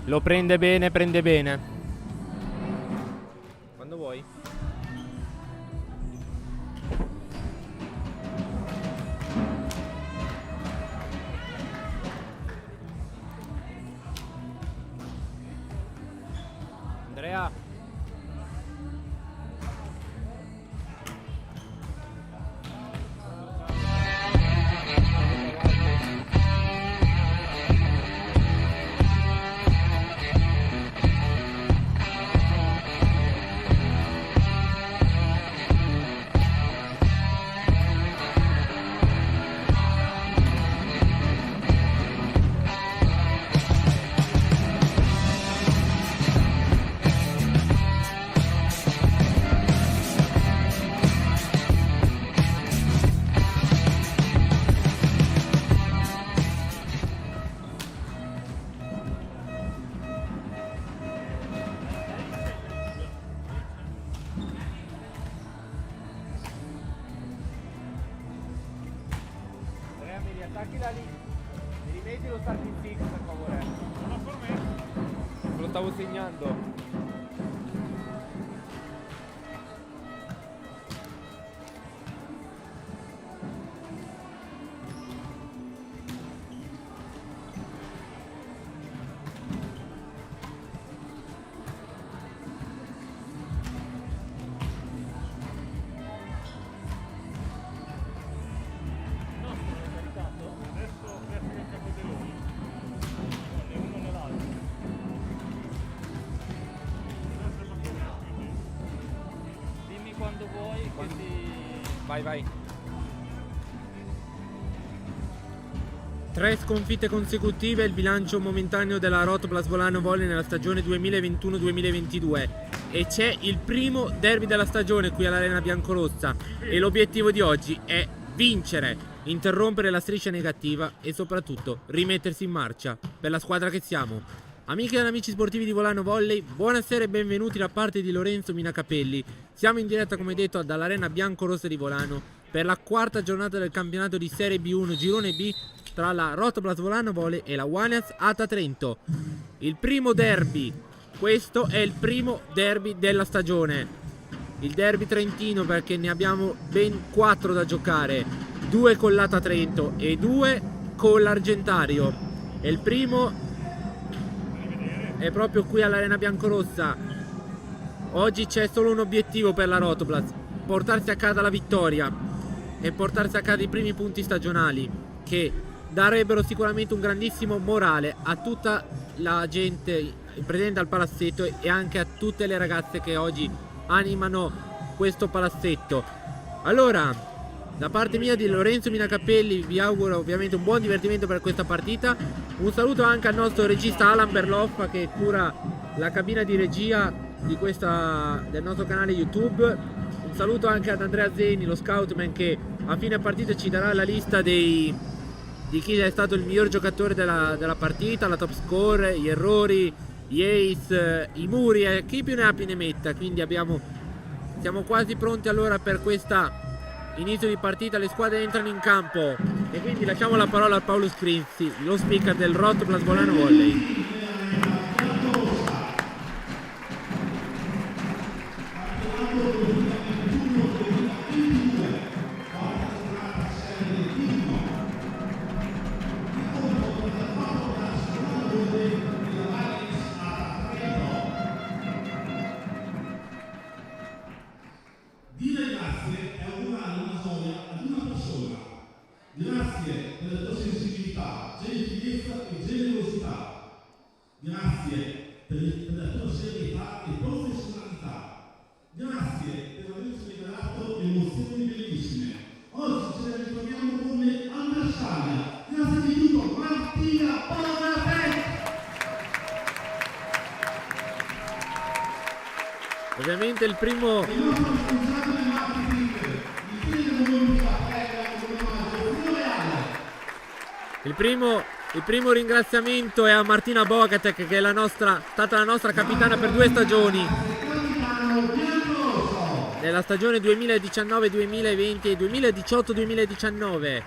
Lo prende bene, prende bene. Quando vuoi. Andrea. Attacchila lì, mi rimetti lo starting fix per favore. Non per me. Lo stavo segnando. Quando vuoi, quindi vai vai. 3 sconfitte consecutive è il bilancio momentaneo della Rotoplas Volano Volley nella stagione 2021-2022 e c'è il primo derby della stagione qui all'Arena Biancorossa e l'obiettivo di oggi è vincere, interrompere la striscia negativa e soprattutto rimettersi in marcia per la squadra che siamo. Amiche ed amici sportivi di Volano Volley, buonasera e benvenuti da parte di Lorenzo Minacapelli. Siamo in diretta, come detto, dall'Arena Biancorossa di Volano per la quarta giornata del campionato di Serie B1 Girone B tra la Rotoplas Volano Volley e la Waniaz Ata Trento. Il primo derby, questo è il primo derby della stagione. Il derby trentino, perché ne abbiamo ben 4 da giocare, 2 con l'Ata Trento e 2 con l'Argentario. E il primo è proprio qui all'Arena Biancorossa. Oggi c'è solo un obiettivo per la Rotoplas: portarsi a casa la vittoria e portarsi a casa i primi punti stagionali, che darebbero sicuramente un grandissimo morale a tutta la gente presente al palazzetto e anche a tutte le ragazze che oggi animano questo palazzetto. Allora, da parte mia di Lorenzo Minacapelli vi auguro ovviamente un buon divertimento per questa partita. Un saluto anche al nostro regista Alan Berloffa, che cura la cabina di regia di del nostro canale YouTube. Un saluto anche ad Andrea Zeni, lo scoutman, che a fine partita ci darà la lista di chi è stato il miglior giocatore della partita, la top score, gli errori, gli ace, i muri e chi più ne ha più ne metta. Quindi siamo quasi pronti allora per questa inizio di partita. Le squadre entrano in campo e quindi lasciamo la parola a Paolo Scrinzi, lo speaker del Rotoplas Volano Volley. Dire grazie è augurare una gioia ad una persona. Grazie per la tua sensibilità, gentilezza e generosità. Grazie per la tua serietà e professionalità. Grazie per averci regalato emozioni bellissime. Oggi ce la ritroviamo come avversaria. Grazie di tutto, Martina Bonaparte! Ovviamente il primo Il primo ringraziamento è a Martina Bogatek, che è stata la nostra capitana per 2 stagioni, nella stagione 2019-2020 e 2018-2019.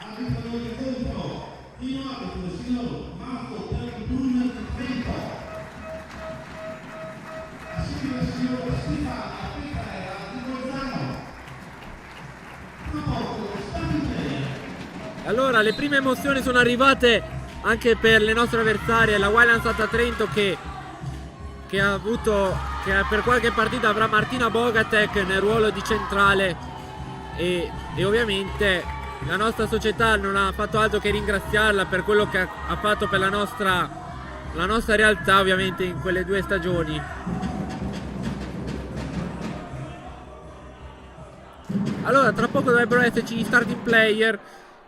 Allora, le prime emozioni sono arrivate anche per le nostre avversarie, la Wayland Stata Trento che per qualche partita avrà Martina Bogatek nel ruolo di centrale e ovviamente la nostra società non ha fatto altro che ringraziarla per quello che ha fatto per la nostra realtà ovviamente in quelle 2 stagioni. Allora, tra poco dovrebbero esserci gli starting player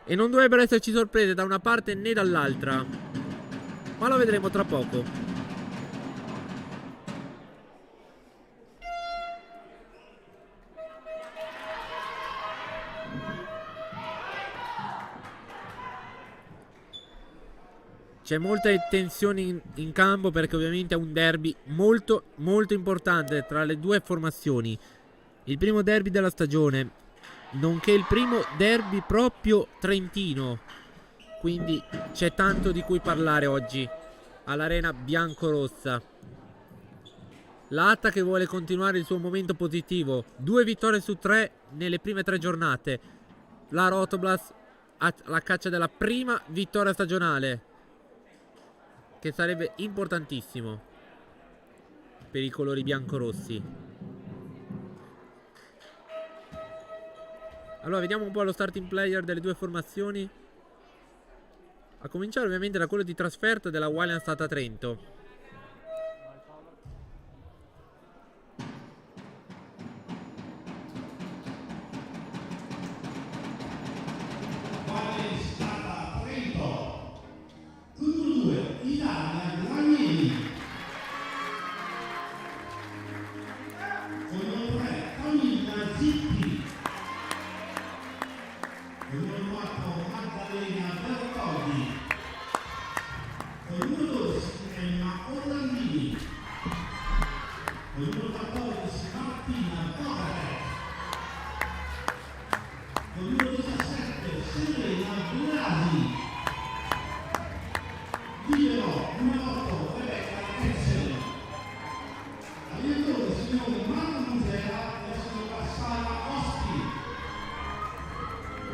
e non dovrebbero esserci sorprese da una parte né dall'altra, ma lo vedremo tra poco. C'è molta tensione in campo perché ovviamente è un derby molto molto importante tra le 2 formazioni. Il primo derby della stagione, nonché il primo derby proprio trentino. Quindi c'è tanto di cui parlare oggi all'Arena Biancorossa. L'Atta che vuole continuare il suo momento positivo, 2 vittorie su 3 nelle prime 3 giornate. La Rotoblast alla caccia della prima vittoria stagionale, che sarebbe importantissimo per i colori biancorossi. Allora vediamo un po' lo starting player delle 2 formazioni, a cominciare ovviamente da quello di trasferta della Wayland Stata Trento.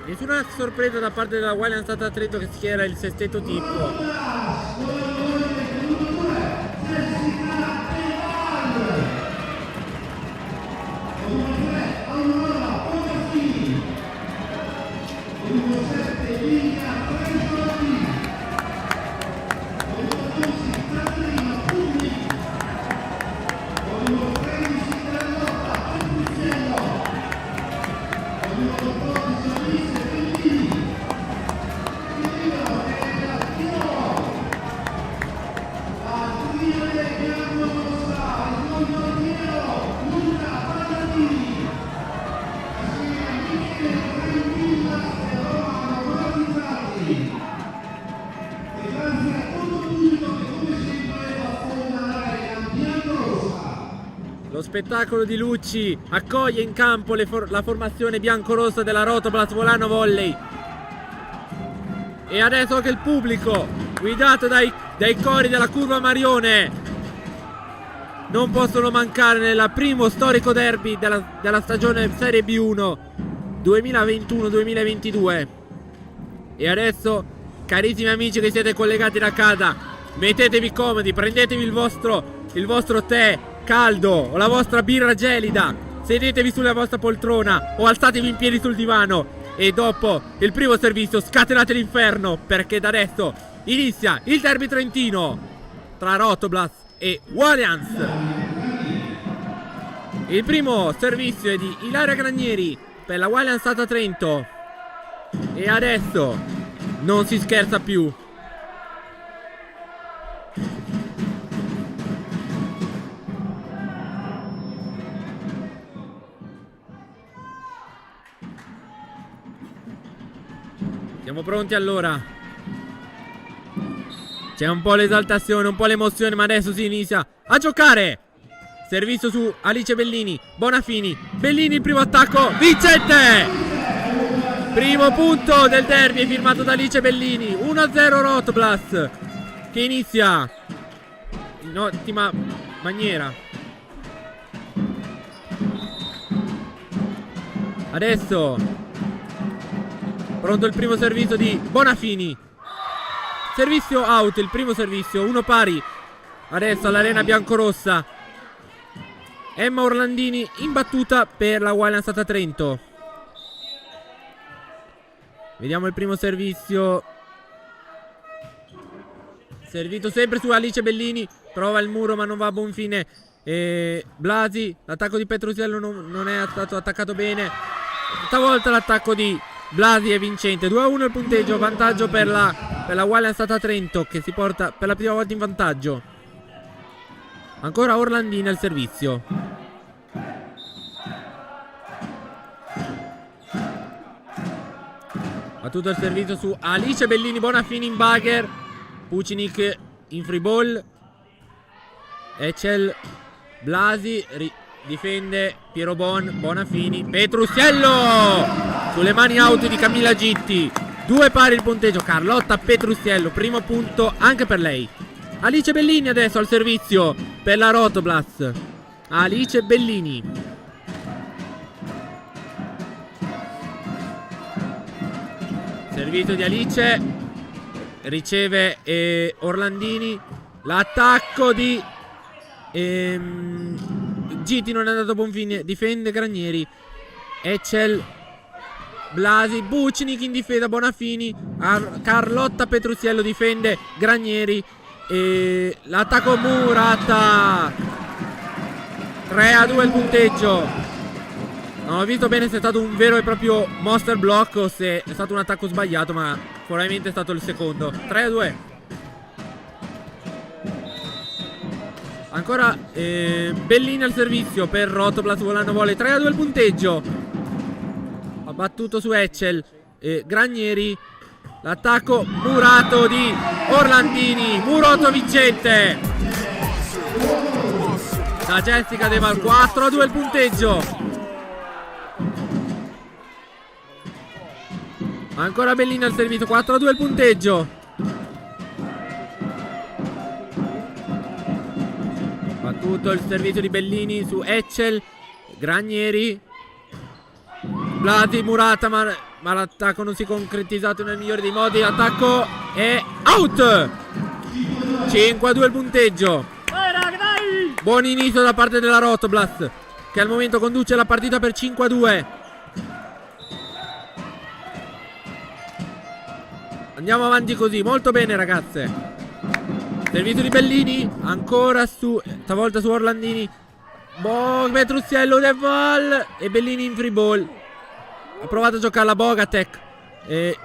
Nessuna sorpresa da parte della Wayland Stata Trento che schiera il sestetto tipo. Lo spettacolo di Lucci accoglie in campo la formazione biancorossa della Rotoblast Volano Volley. E adesso anche il pubblico, guidato dai cori della Curva Marione, non possono mancare nel primo storico derby della stagione Serie B1 2021-2022. E adesso, carissimi amici che siete collegati da casa, mettetevi comodi, prendetevi il vostro tè caldo o la vostra birra gelida, sedetevi sulla vostra poltrona o alzatevi in piedi sul divano e dopo il primo servizio scatenate l'inferno, perché da adesso inizia il derby trentino tra Rotoblast e Warriors. Il primo servizio è di Ilaria Granieri per la Wayland Stata Trento e adesso non si scherza più. Siamo pronti allora. C'è un po' l'esaltazione, un po' l'emozione, ma adesso si inizia a giocare. Servizio su Alice Bellini, Bonafini, Bellini il primo attacco, vincente! Primo punto del derby firmato da Alice Bellini, 1-0 Rotoblast che inizia in ottima maniera. Adesso pronto il primo servizio di Bonafini. Servizio out, il primo servizio, 1 pari. Adesso all'arena biancorossa Emma Orlandini in battuta per la Wildland Stata Trento. Vediamo il primo servizio. Servito sempre su Alice Bellini. Prova il muro ma non va a buon fine. Blasi, l'attacco di Petrusiello non è stato attaccato bene. Stavolta l'attacco di Blasi è vincente. 2-1 il punteggio. Vantaggio per la Wildland Stata Trento, che si porta per la prima volta in vantaggio. Ancora Orlandini al servizio. Battuto il servizio su Alice Bellini. Bonafini in bugger. Pucinic in free ball. Echel, Blasi difende Piero Bonafini. Petrusiello sulle mani out di Camilla Gitti. 2 pari il punteggio. Carlotta Petrusiello, primo punto anche per lei. Alice Bellini adesso al servizio per la Rotoblast. Alice Bellini. Servizio di Alice. Riceve Orlandini. L'attacco di Gitti non è andato a buon fine. Difende Granieri. Echel, Blasi, Bucinic in difesa. Bonafini. Carlotta Petrusiello difende Granieri. L'attacco Murata. 3-2 il punteggio. Non ho visto bene se è stato un vero e proprio monster block o se è stato un attacco sbagliato, ma probabilmente è stato il secondo. 3-2. Ancora Bellini al servizio per Rotoblast Volano Volley. 3-2 il punteggio. Ha battuto su Echel. Granieri. L'attacco murato di Orlandini. Muroto vincente da Jessica De Val. 4-2 il punteggio. Ancora Bellini al servizio. 4-2 il punteggio. Battuto il servizio di Bellini su Echel. Granieri. Blasi, Murata, ma l'attacco non si è concretizzato nel migliore dei modi. L'attacco è out. 5-2 il punteggio. Buon inizio da parte della Rotoblast, che al momento conduce la partita per 5-2. Andiamo avanti così, molto bene ragazze. Servizio di Bellini, ancora stavolta su Orlandini. Petrusiello, De Val e Bellini in free ball. Ha provato a giocare la Bogatek.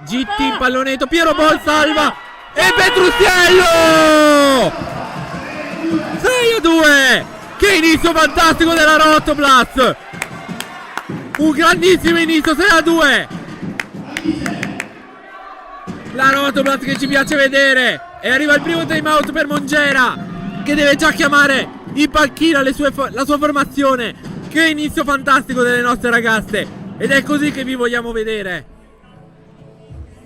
Gitti in pallonetto. Piero Ball salva. E Petrusiello 6-2. Che inizio fantastico della Rotoblast. Un grandissimo inizio. 6-2. La Rotoblast che ci piace vedere. E arriva il primo time out per Mongera, che deve già chiamare in panchina la sua formazione. Che inizio fantastico delle nostre ragazze. Ed è così che vi vogliamo vedere.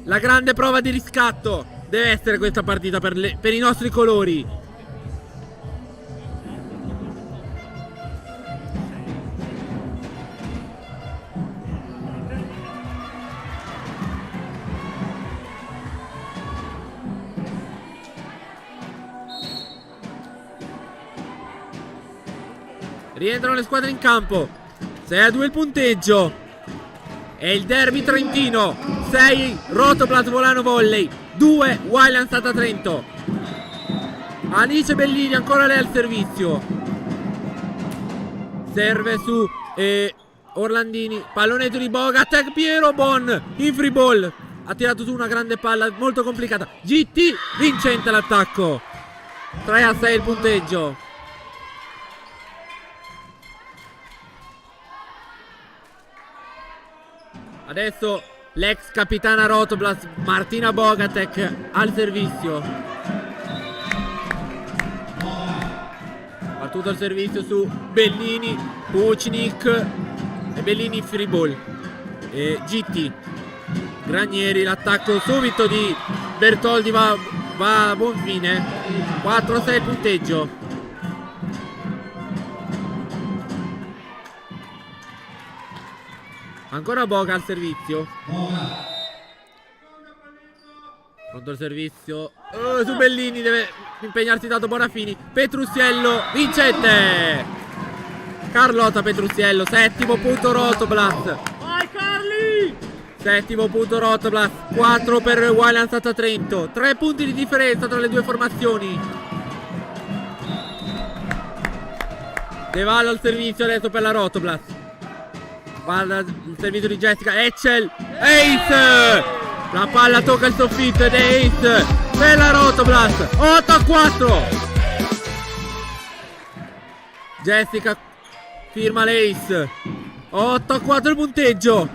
La grande prova di riscatto deve essere questa partita per i nostri colori. Rientrano le squadre in campo. 6-2 il punteggio. È il derby trentino. 6 Rotoblast Volano Volley, 2 Wildland Stata Trento. Alice Bellini ancora lei al servizio. Serve su Orlandini. Pallonetto di Bogatek. Piero Bon in free ball. Ha tirato su una grande palla molto complicata. GT vincente l'attacco. 3-6 il punteggio. Adesso l'ex capitana Rotoblast Martina Bogatek al servizio. Battuto il servizio su Bellini, Pucinic e Bellini free ball. GT Granieri, l'attacco subito di Bertoldi va a buon fine. 4-6 il punteggio. Ancora Boga al servizio. Boga. Pronto il servizio. Su Bellini deve impegnarsi dato Bonafini. Petrusiello vincente. Carlotta Petrusiello, settimo punto Rotoblast. Vai Carli! Settimo punto Rotoblast. 4 per Wildlands Trento. 3 punti di differenza tra le due formazioni. De Vallo al servizio adesso per la Rotoblast. Guarda il servizio di Jessica. Ecel. Ace. La palla tocca il soffitto ed è Ace per la Rotoblast. 8-4. Jessica firma l'Ace. 8-4 il punteggio.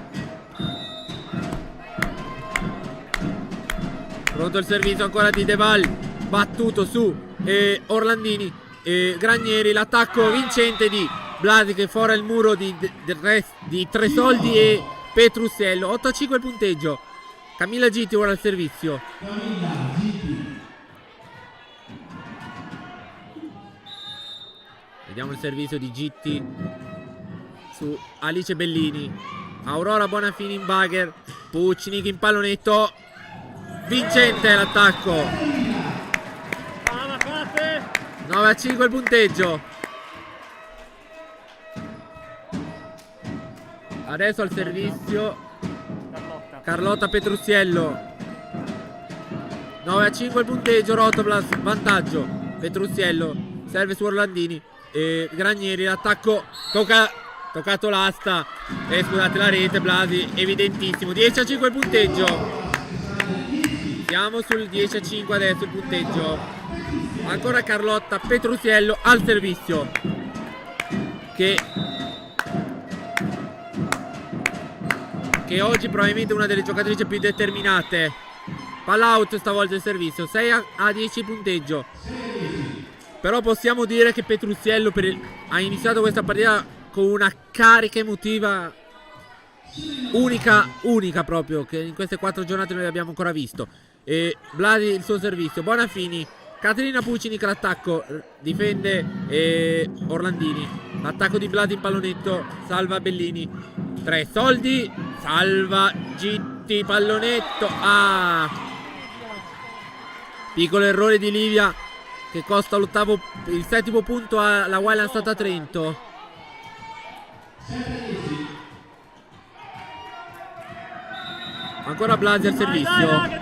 Pronto il servizio ancora di De Val. Battuto su Orlandini. Granieri, l'attacco vincente di Blasi che fora il muro di Tresoldi e Petrusiello. 8-5 il punteggio. Camilla Gitti ora al servizio. Camilla Gitti. Vediamo il servizio di Gitti su Alice Bellini. Aurora Bonafini in bagger. Puccinic in pallonetto. Vincente l'attacco. 9-5 il punteggio. Adesso al servizio Carlotta Petrusiello. 9-5 il punteggio. Rotoblast vantaggio. Petrusiello serve su Orlandini. Granieri l'attacco toccato l'asta. Scusate la rete. Blasi evidentissimo. 10-5 il punteggio. Siamo sul 10-5 adesso il punteggio. Ancora Carlotta Petrusiello al servizio che oggi probabilmente è una delle giocatrici più determinate. Palla out stavolta il servizio. 6-10 punteggio. Però possiamo dire che Petrusiello ha iniziato questa partita con una carica emotiva unica proprio, che in queste 4 giornate noi abbiamo ancora visto. E Blasi il suo servizio. Bonafini. Caterina Puccinic l'attacco. Difende Orlandini. L'attacco di Blasi in pallonetto. Salva Bellini. Tresoldi. Salva Gitti. Pallonetto. Piccolo errore di Livia che costa il settimo punto alla Wildlands Trento. Ancora Blasi al servizio.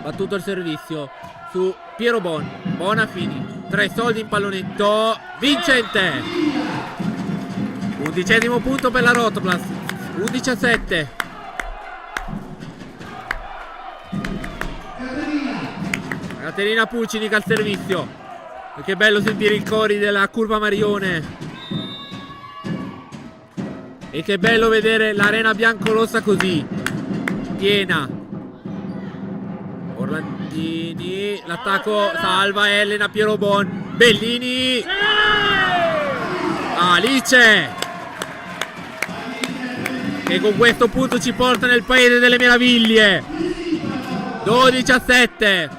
Battuto il servizio su Piero Bonafini. Tresoldi in pallonetto. Vincente. 11° punto per la Rotoblast. 11-7. Caterina Puccinic al servizio. E che bello sentire i cori della curva Marione. E che bello vedere l'arena biancorossa così piena. Orlandini, l'attacco salva Elena Pierobon. Bellini. Alice che con questo punto ci porta nel paese delle meraviglie. 12-7.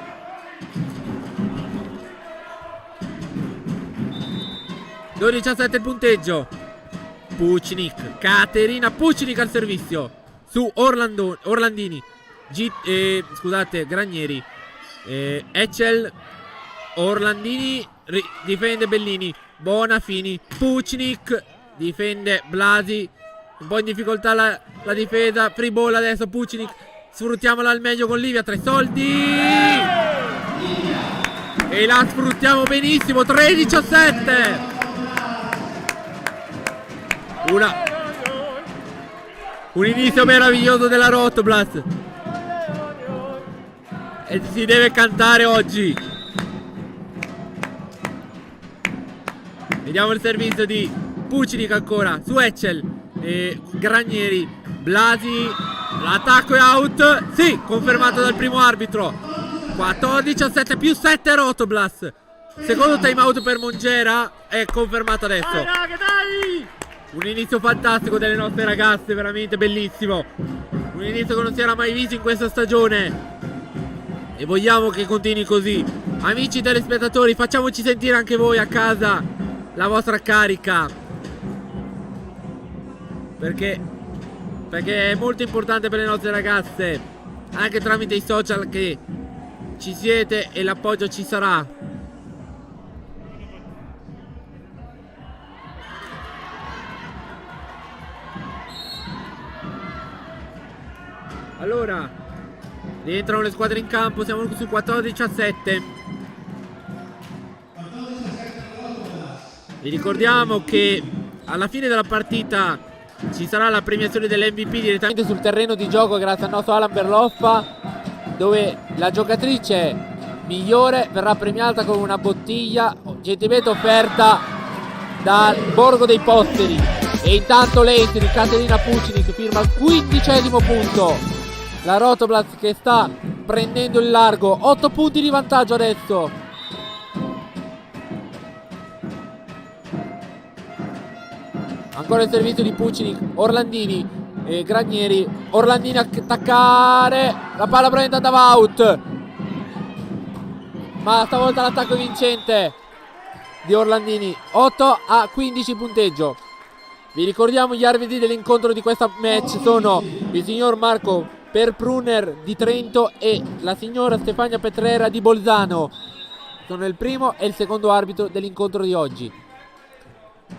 12-7 il punteggio. Puccinic, Caterina Puccinic al servizio su Orlandini. Scusate, Granieri. Ecel. Orlandini difende Bellini. Bonafini. Puccinic difende Blasi. Un po' in difficoltà la difesa. Free ball adesso Puccinic. Sfruttiamola al meglio con Livia. Tresoldi. E la sfruttiamo benissimo. 13-7. Un inizio meraviglioso della Rotoblast. E si deve cantare oggi. Vediamo il servizio di Puccinic ancora su Ecel. Granieri. Blasi. L'attacco è out. Sì, confermato dal primo arbitro. 14-7 più 7 Rotoblast. Secondo time out per Mongera. È confermato adesso. Un inizio fantastico delle nostre ragazze, veramente bellissimo. Un inizio che non si era mai visto in questa stagione. E vogliamo che continui così. Amici telespettatori, facciamoci sentire anche voi a casa la vostra carica. Perché perché è molto importante per le nostre ragazze, anche tramite i social, che ci siete e l'appoggio ci sarà. Allora, rientrano le squadre in campo, siamo sul 14-17. Vi ricordiamo che alla fine della partita ci sarà la premiazione dell'MVP direttamente sul terreno di gioco grazie al nostro Alan Berloffa, dove la giocatrice migliore verrà premiata con una bottiglia gentilmente offerta dal Borgo dei Posteri. E intanto l'Entry di Caterina Pucinic firma il 15° punto. La Rotoblast che sta prendendo il largo, 8 punti di vantaggio adesso. Ancora il servizio di Pucinic, Orlandini e Granieri. Orlandini a attaccare, la palla probabilmente andava out, ma stavolta l'attacco vincente di Orlandini. 8-15 punteggio. Vi ricordiamo gli arbitri dell'incontro di questa match sono il signor Marco Perpruner di Trento e la signora Stefania Petrera di Bolzano. Sono il primo e il secondo arbitro dell'incontro di oggi.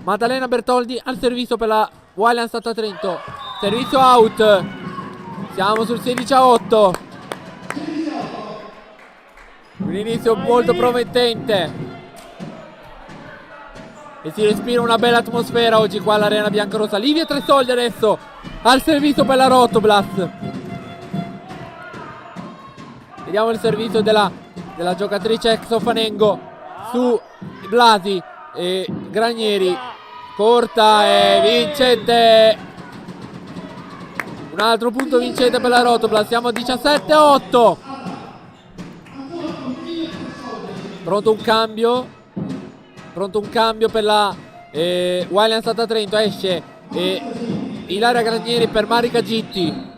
Maddalena Bertoldi al servizio per la Wildlands Stata Trento. Servizio out. Siamo sul 16-8. Un inizio molto promettente e si respira una bella atmosfera oggi qua all'Arena Biancarossa. Livia Tresoldi adesso al servizio per la Rotoblast. Vediamo il servizio della giocatrice ex Ofanengo su Blasi e Granieri, corta e vincente. Un altro punto vincente per la Rotoblast. Siamo a 17-8. Pronto un cambio per la Wildlands Stata Trento. Esce Ilaria Granieri per Marica Gitti.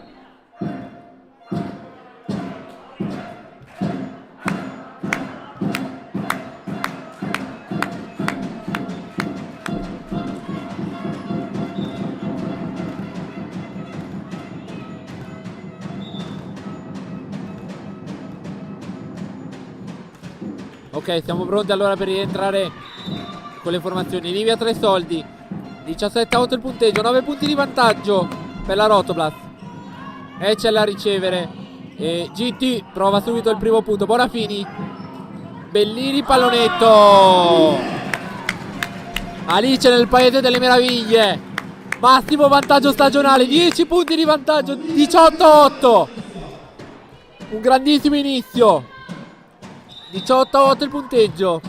Ok, siamo pronti allora per rientrare con le formazioni. Livia Tresoldi, 17-8 il punteggio, 9 punti di vantaggio per la Rotoblast. Ecce a ricevere e GT prova subito il primo punto. Bonafini, Bellini, pallonetto. Alice nel paese delle meraviglie. Massimo vantaggio stagionale, 10 punti di vantaggio, 18-8. Un grandissimo inizio. 18-8 il punteggio.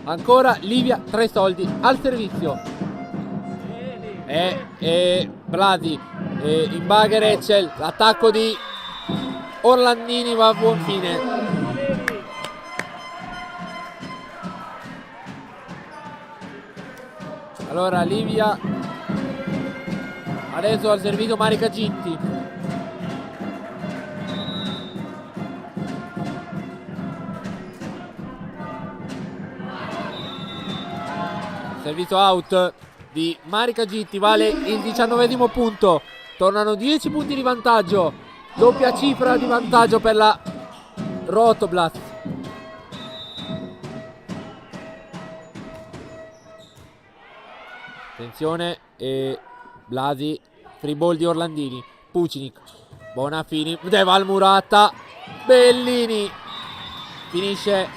Ancora Livia Tresoldi al servizio. Blasi in bagger Ecel. L'attacco di Orlandini va a buon fine. Allora Livia adesso al servizio Marica Gitti. Servizio out di Marica Gitti vale il 19° punto. Tornano 10 punti di vantaggio. Doppia cifra di vantaggio per la Rotoblast. Attenzione e Blasi, free ball di Orlandini. Pucinic, Bonafini, Deval Murata, Bellini. Finisce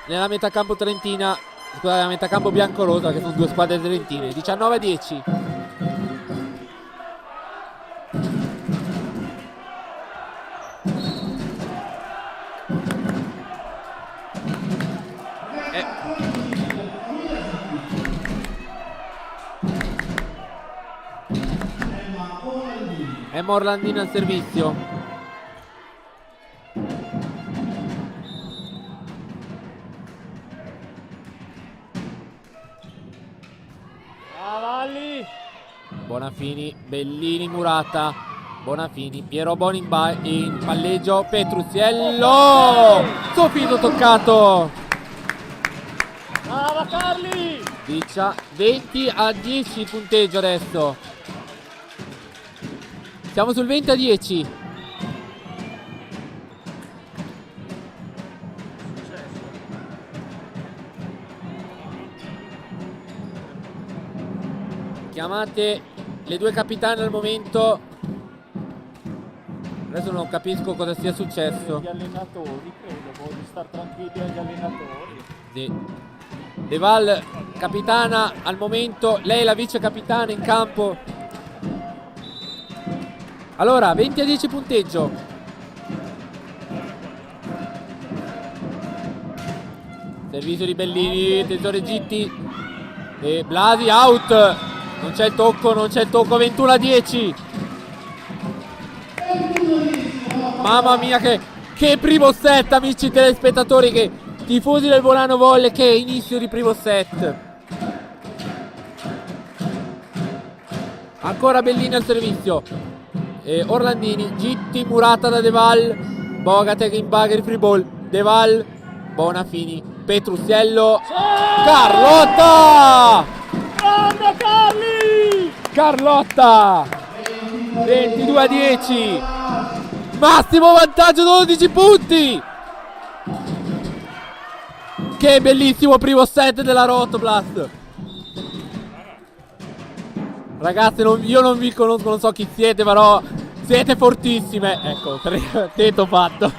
nella metà campo trentina. Scusate, la metà campo biancorosa, che sono due squadre trentine. 19-10. Emma Orlandini al servizio. Bonafini, Bellini, Murata, Bonafini, Piero Boni in palleggio, Petruziello, Sofino toccato. Brava Carli! 20-10 il punteggio adesso. Siamo sul 20-10. Chiamate le due capitane al momento. Adesso non capisco cosa sia successo. Gli allenatori, credo, di star tranquilli agli allenatori. Sì. Deval, capitana al momento, lei è la vice capitana in campo. Allora, 20-10 punteggio. Servizio di Bellini, tesore Gitti e Blasi out. Non c'è il tocco, 21-10. Mamma mia che primo set, amici telespettatori, che tifosi del Volano Volley, che inizio di primo set. Ancora Bellini al servizio. Orlandini, Gitti, murata da Deval, Bogatek in bugger free ball, Deval, Bonafini, Petrusiello, Carlotta! Grande Carli! Carlotta! 22-10, massimo vantaggio 12 punti! Che bellissimo primo set della Rotoblast! Ragazze, io non vi conosco, non so chi siete, però siete fortissime. Ecco, detto fatto.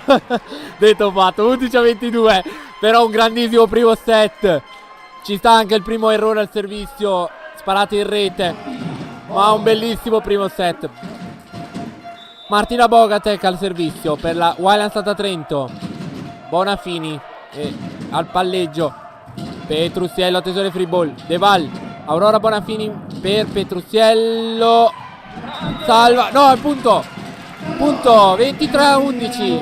Detto fatto, 11-22. Però un grandissimo primo set. Ci sta anche il primo errore al servizio, sparato in rete, ma un bellissimo primo set. Martina Bogatek al servizio per la Wildland Stata Trento. Bonafini al palleggio. Petrusiello, tesore free ball. Deval, Aurora Bonafini per Petrusiello. Salva, no, al punto 23-11.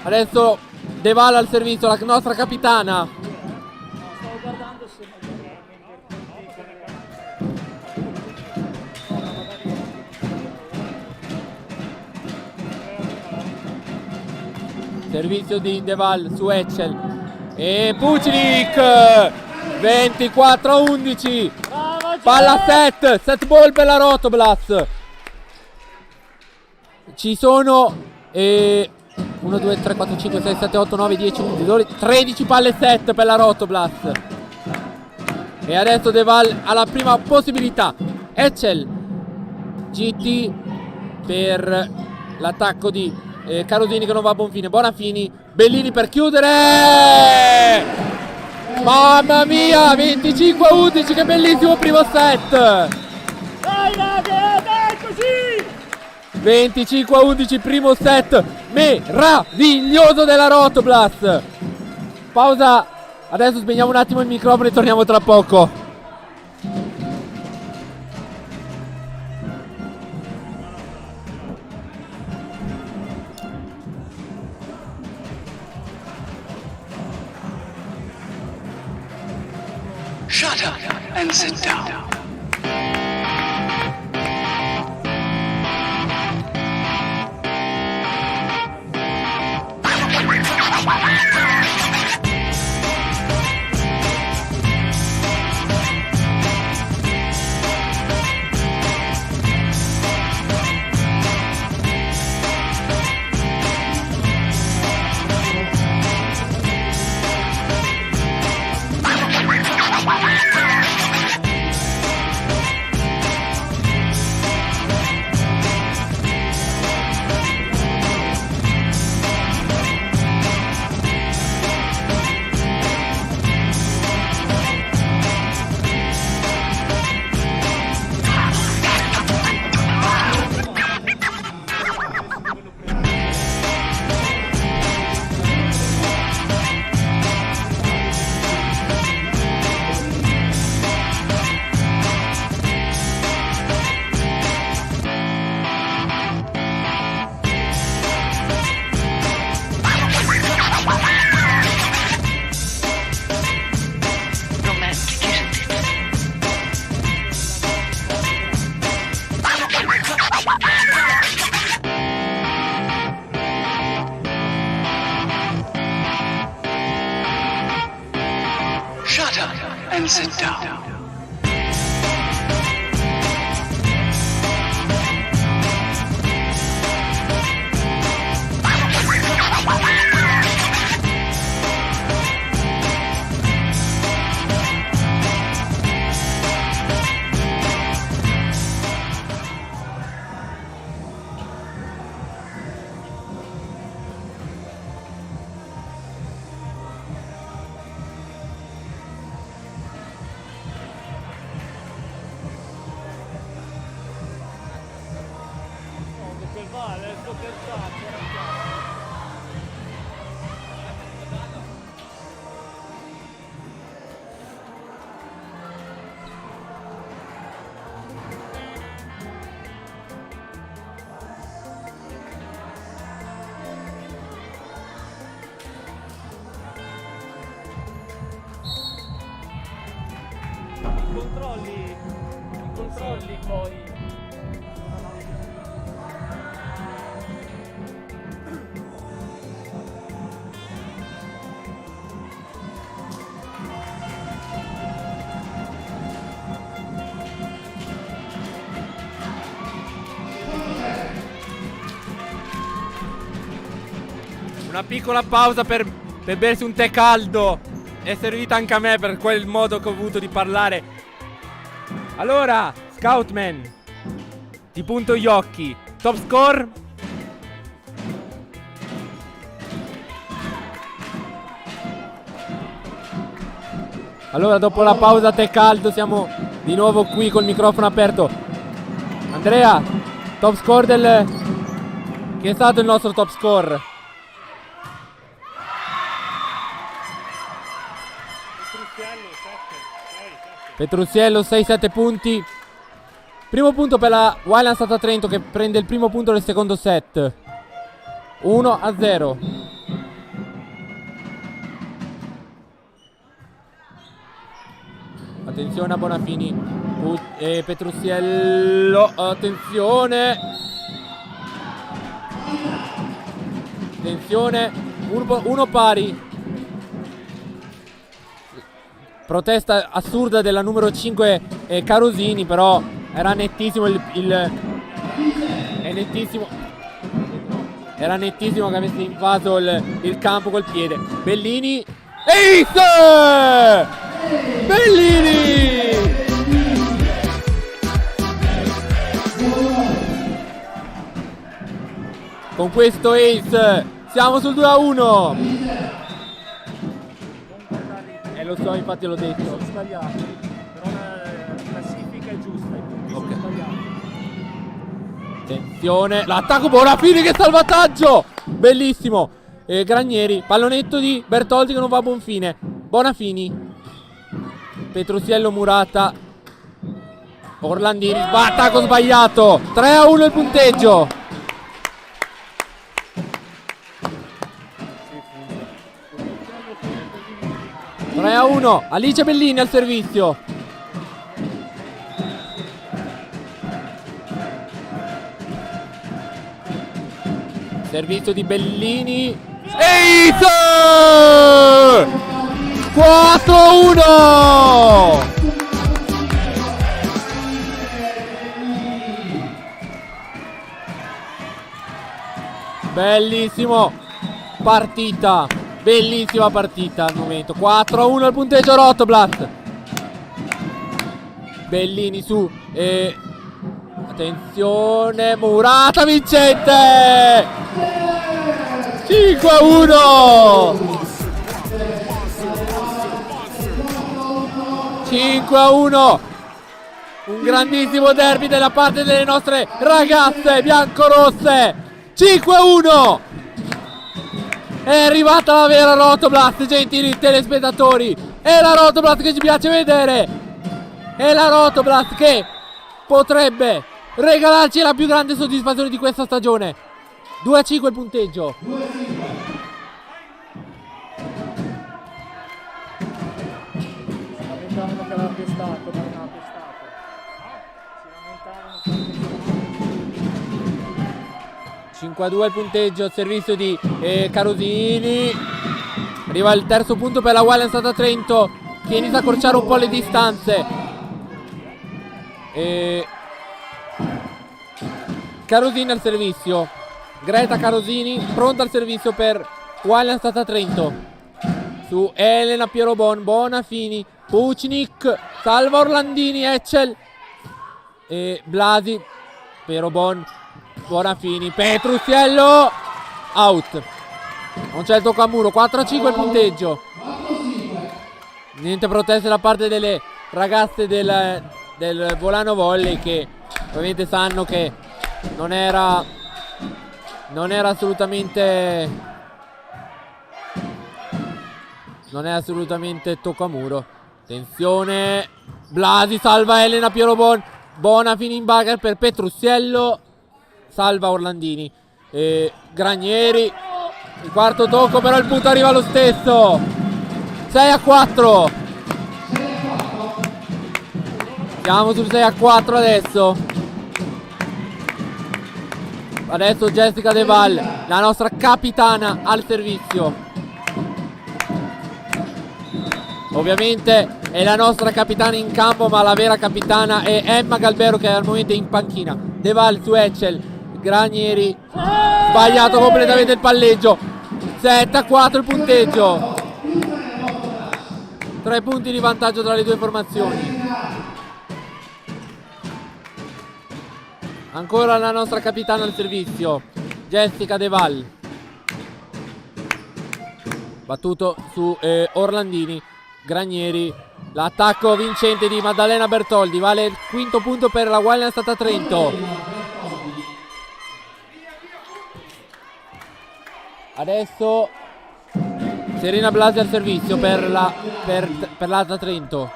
Adesso Deval al servizio, la nostra capitana. Stavo guardando se Servizio di Deval su Echel e Pucilic. 24-11. Palla set ball per la Rotoblast. Ci sono 1, 2, 3, 4, 5, 6, 7, 8, 9, 10, 11, 12, 13 palle set per la Rotoblast. E adesso Deval ha la prima possibilità. Echel, GT per l'attacco di Carosini che non va a buon fine. Bonafini, Bellini per chiudere. Mamma mia, 25-11, che bellissimo primo set. Dai raga, dai così! 25-11 primo set meraviglioso della Rotoblast. Pausa, adesso spegniamo un attimo il microfono e torniamo tra poco. Shut up and sit down. and sit down. I controlli poi. Una piccola pausa per bersi un tè caldo. È servita anche a me per quel modo che ho avuto di parlare. Allora, Scoutman, ti punto gli occhi. Top score? Allora, dopo la pausa tè caldo siamo di nuovo qui col microfono aperto. Andrea, top score del... Chi è stato il nostro top score? Petruziello 6-7 punti. Primo punto per la Wildlands Stata Trento, che prende il primo punto del secondo set. 1-0. Attenzione a Bonafini. Petruziello. Attenzione. Attenzione. Uno pari. Protesta assurda della numero 5 Carosini, però era nettissimo è nettissimo. Era nettissimo che avesse invaso il campo col piede. Bellini. Ace! Bellini! Con questo ace siamo sul 2-1. Lo so, infatti l'ho detto. Sono sbagliati, però la classifica è giusta, i punti sono sbagliati. Attenzione, l'attacco Bonafini, che salvataggio! Bellissimo. Granieri, pallonetto di Bertoldi che non va a buon fine. Bonafini. Petruziello, Murata. Orlandini, attacco sbagliato. 3-1 il punteggio. 3-1, Alice Bellini al servizio. Servizio di Bellini. Ace! 4-1. Bellissimo partita. Bellissima partita al momento. 4-1 al punteggio Rotoblast. Bellini su. Attenzione. Murata vincente. 5-1. 5-1. Un grandissimo derby della parte delle nostre ragazze biancorosse. 5-1. È arrivata la vera Rotoblast, gentili telespettatori. È la Rotoblast che ci piace vedere. È la Rotoblast che potrebbe regalarci la più grande soddisfazione di questa stagione. 2-5 il punteggio. Lamentavano che l'ha pestato, ma non ha pestato. Si lamentavano che 5-2 il punteggio al servizio di Carosini. Arriva il terzo punto per la Wildlands Stata Trento. che inizia a accorciare un po' le distanze. Carosini al servizio. Greta Carosini pronta al servizio per Walian Stata Trento. Su Elena Pierobon, Bonafini, Pucnik, salva Orlandini, Etchel e Blasi. Pierobon, Bonafini, Petrucciello, out. Non c'è il tocco a muro, 4-5 il punteggio. Niente proteste da parte delle ragazze del Volano Volley, che ovviamente sanno che non era assolutamente tocco a muro. Attenzione, Blasi salva Elena Pierobon, Bonafini in bagger per Petrucciello, salva Orlandini. Granieri, il quarto tocco, però il punto arriva lo stesso. 6-4. Siamo sul 6-4 adesso. Adesso Jessica De Val, la nostra capitana, al servizio. Ovviamente è la nostra capitana in campo, ma la vera capitana è Emma Galbero, che è al momento in panchina. De Val su Etchel, Granieri, sbagliato completamente il palleggio. 7-4 il punteggio. 3 punti di vantaggio tra le due formazioni. Ancora la nostra capitana al servizio, Jessica De Val. Battuto su Orlandini. Granieri, l'attacco vincente di Maddalena Bertoldi, vale il quinto punto per la Walian Stata Trento. Adesso Serena Blasi al servizio per l'Alta Trento.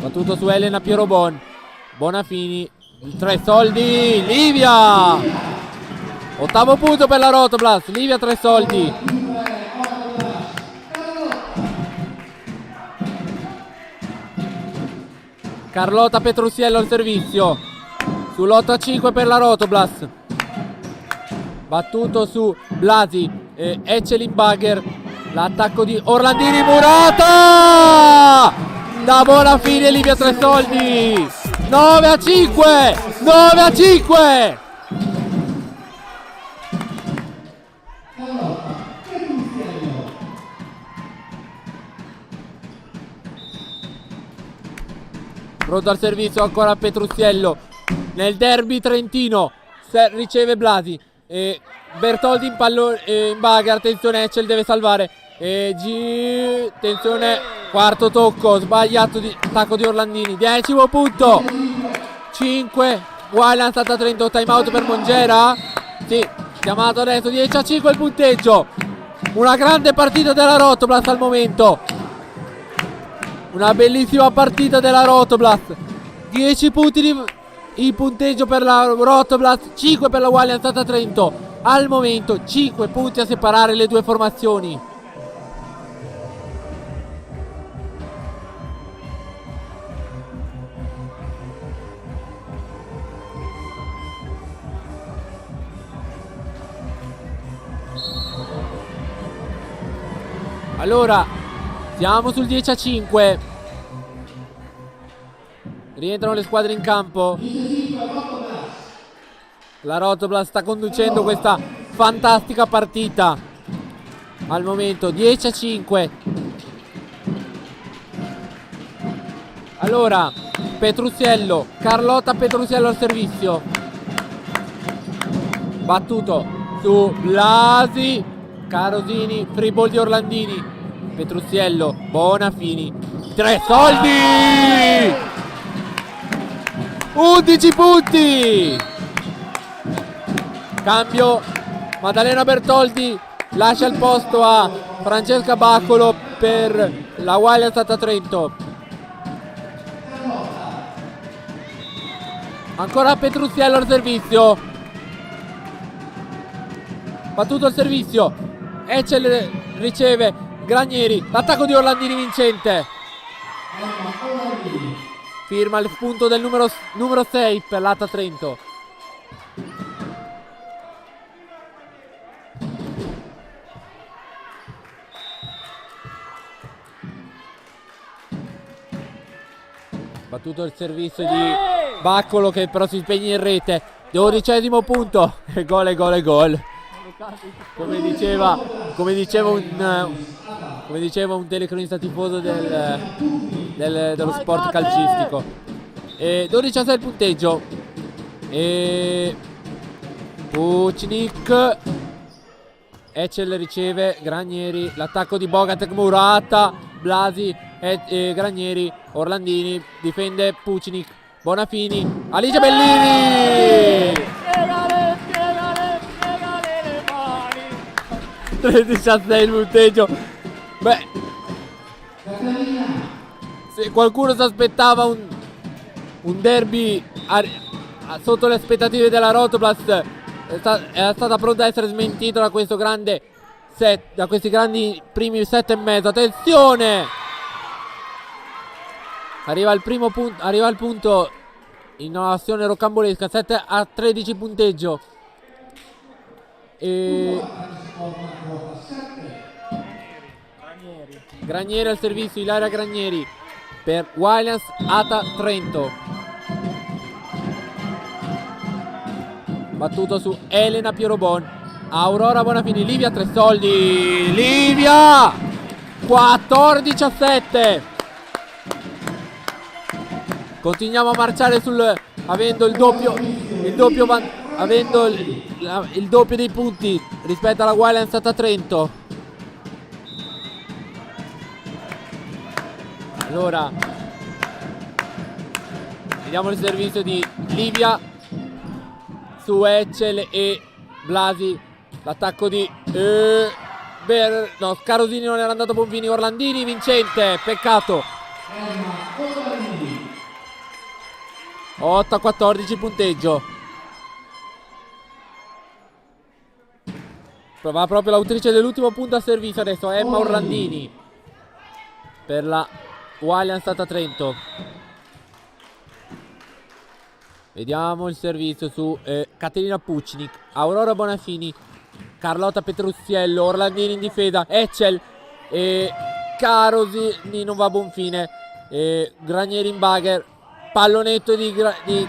Battuto su Elena Pierobon, Bonafini, il 3 soldi, Livia! Ottavo punto per la Rotoblast, Livia 3 soldi. Carlotta Petrucciello al servizio, sull'8-5 per la Rotoblast. Battuto su Blasi, Eccelin Bagger, l'attacco di Orlandini, Murata! Da Bonafini e Livia 3 soldi. 9-5, 9-5. Pronto al servizio ancora Petrucciello nel derby trentino, riceve Blasi, Bertoldi in bagger, attenzione, Etchel deve salvare, attenzione, quarto tocco, sbagliato di attacco di Orlandini. 10° punto, 5, Walian Stata Trento, time out per Mongera, sì, chiamato adesso. 10-5 il punteggio. Una grande partita della Rotoblast al momento, una bellissima partita della Rotoblast. 10 punti il punteggio per la Rotoblast, 5 per la Walian Stata Trento. Al momento 5 punti a separare le due formazioni. Allora, siamo sul 10-5. Rientrano le squadre in campo. La Rotoblast sta conducendo questa fantastica partita. Al momento 10-5. Allora, Petrucciello, Carlotta Petrucciello al servizio. Battuto su Blasi, Carosini, free ball di Orlandini. Petrucciello, Bonafini, 3 soldi, 11 punti. Cambio, Maddalena Bertoldi lascia il posto a Francesca Baccolo per la Walian Stata Trento. Ancora Petrucciello al servizio, battuto al servizio, Etchel riceve, Granieri, l'attacco di Orlandini vincente. Firma il punto del numero 6 per l'Alta Trento. Battuto il servizio di Baccolo che però si spegne in rete. 12° punto. E gol, e gol, e gol. Come diceva un telecronista tifoso dello sport calcistico. 12 il punteggio. E Pucnik. Ecel riceve, Granieri, l'attacco di Bogatek, Murata, Blasi e Granieri, Orlandini, difende Pucnik, Bonafini, Alice Bellini! Piegale le mani! 13-6 il punteggio. Beh, se qualcuno si aspettava un derby sotto le aspettative della Rotoplast, è stata pronta a essere smentita da questo grande set, da questi grandi primi 7,5. Attenzione, arriva il primo punto, arriva il punto, innovazione rocambolesca. 7-13 punteggio. E Granieri al servizio, Ilaria Granieri per Williams Ata Trento. Battuto su Elena Pierobon, Aurora Bonafini, Livia Tresoldi, Livia 14-7. Continuiamo a marciare avendo il doppio dei punti rispetto alla Williams Ata Trento. Allora vediamo il servizio di Livia su Ecel e Blasi, l'attacco di Scarosini non era andato a Bonfini, Orlandini vincente, peccato. 8-14 punteggio. Va proprio l'autrice dell'ultimo punto a servizio adesso, Emma Orlandini per la Williams Ata Trento. Vediamo il servizio su Caterina Pucnik, Aurora Bonafini, Carlotta Petruziello, Orlandini in difesa, Ecel e Carosini non va a buon fine, Granieri in bagger, pallonetto di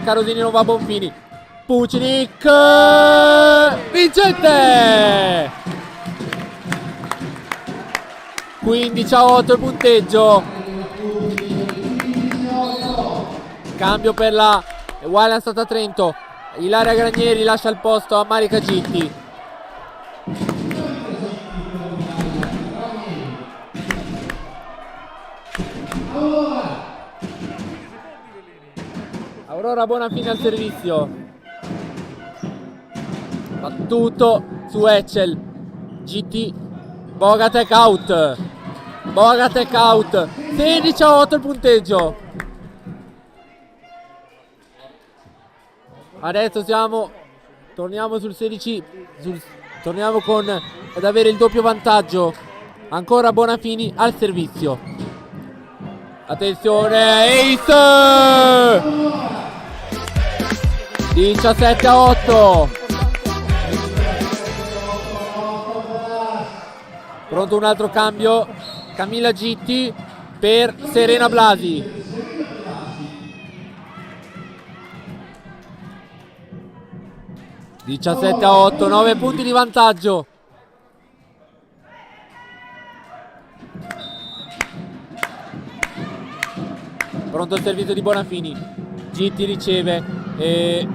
Carosini non va a buon fine, Pucnik vincente! 15-8 il punteggio. Cambio per la Williams Ata Trento, Ilaria Granieri lascia il posto a Marica Gitti. Aurora Bonafini al servizio, battuto su Ecel, GT, Bogatek out, 16-8 il punteggio. Adesso torniamo sul 16, torniamo ad avere il doppio vantaggio. Ancora Bonafini al servizio. Attenzione, Ace! 17-8. Pronto un altro cambio. Camilla Gitti per Serena Blasi. (17-8), 9 punti di vantaggio. Pronto il servizio di Bonafini. Gitti riceve e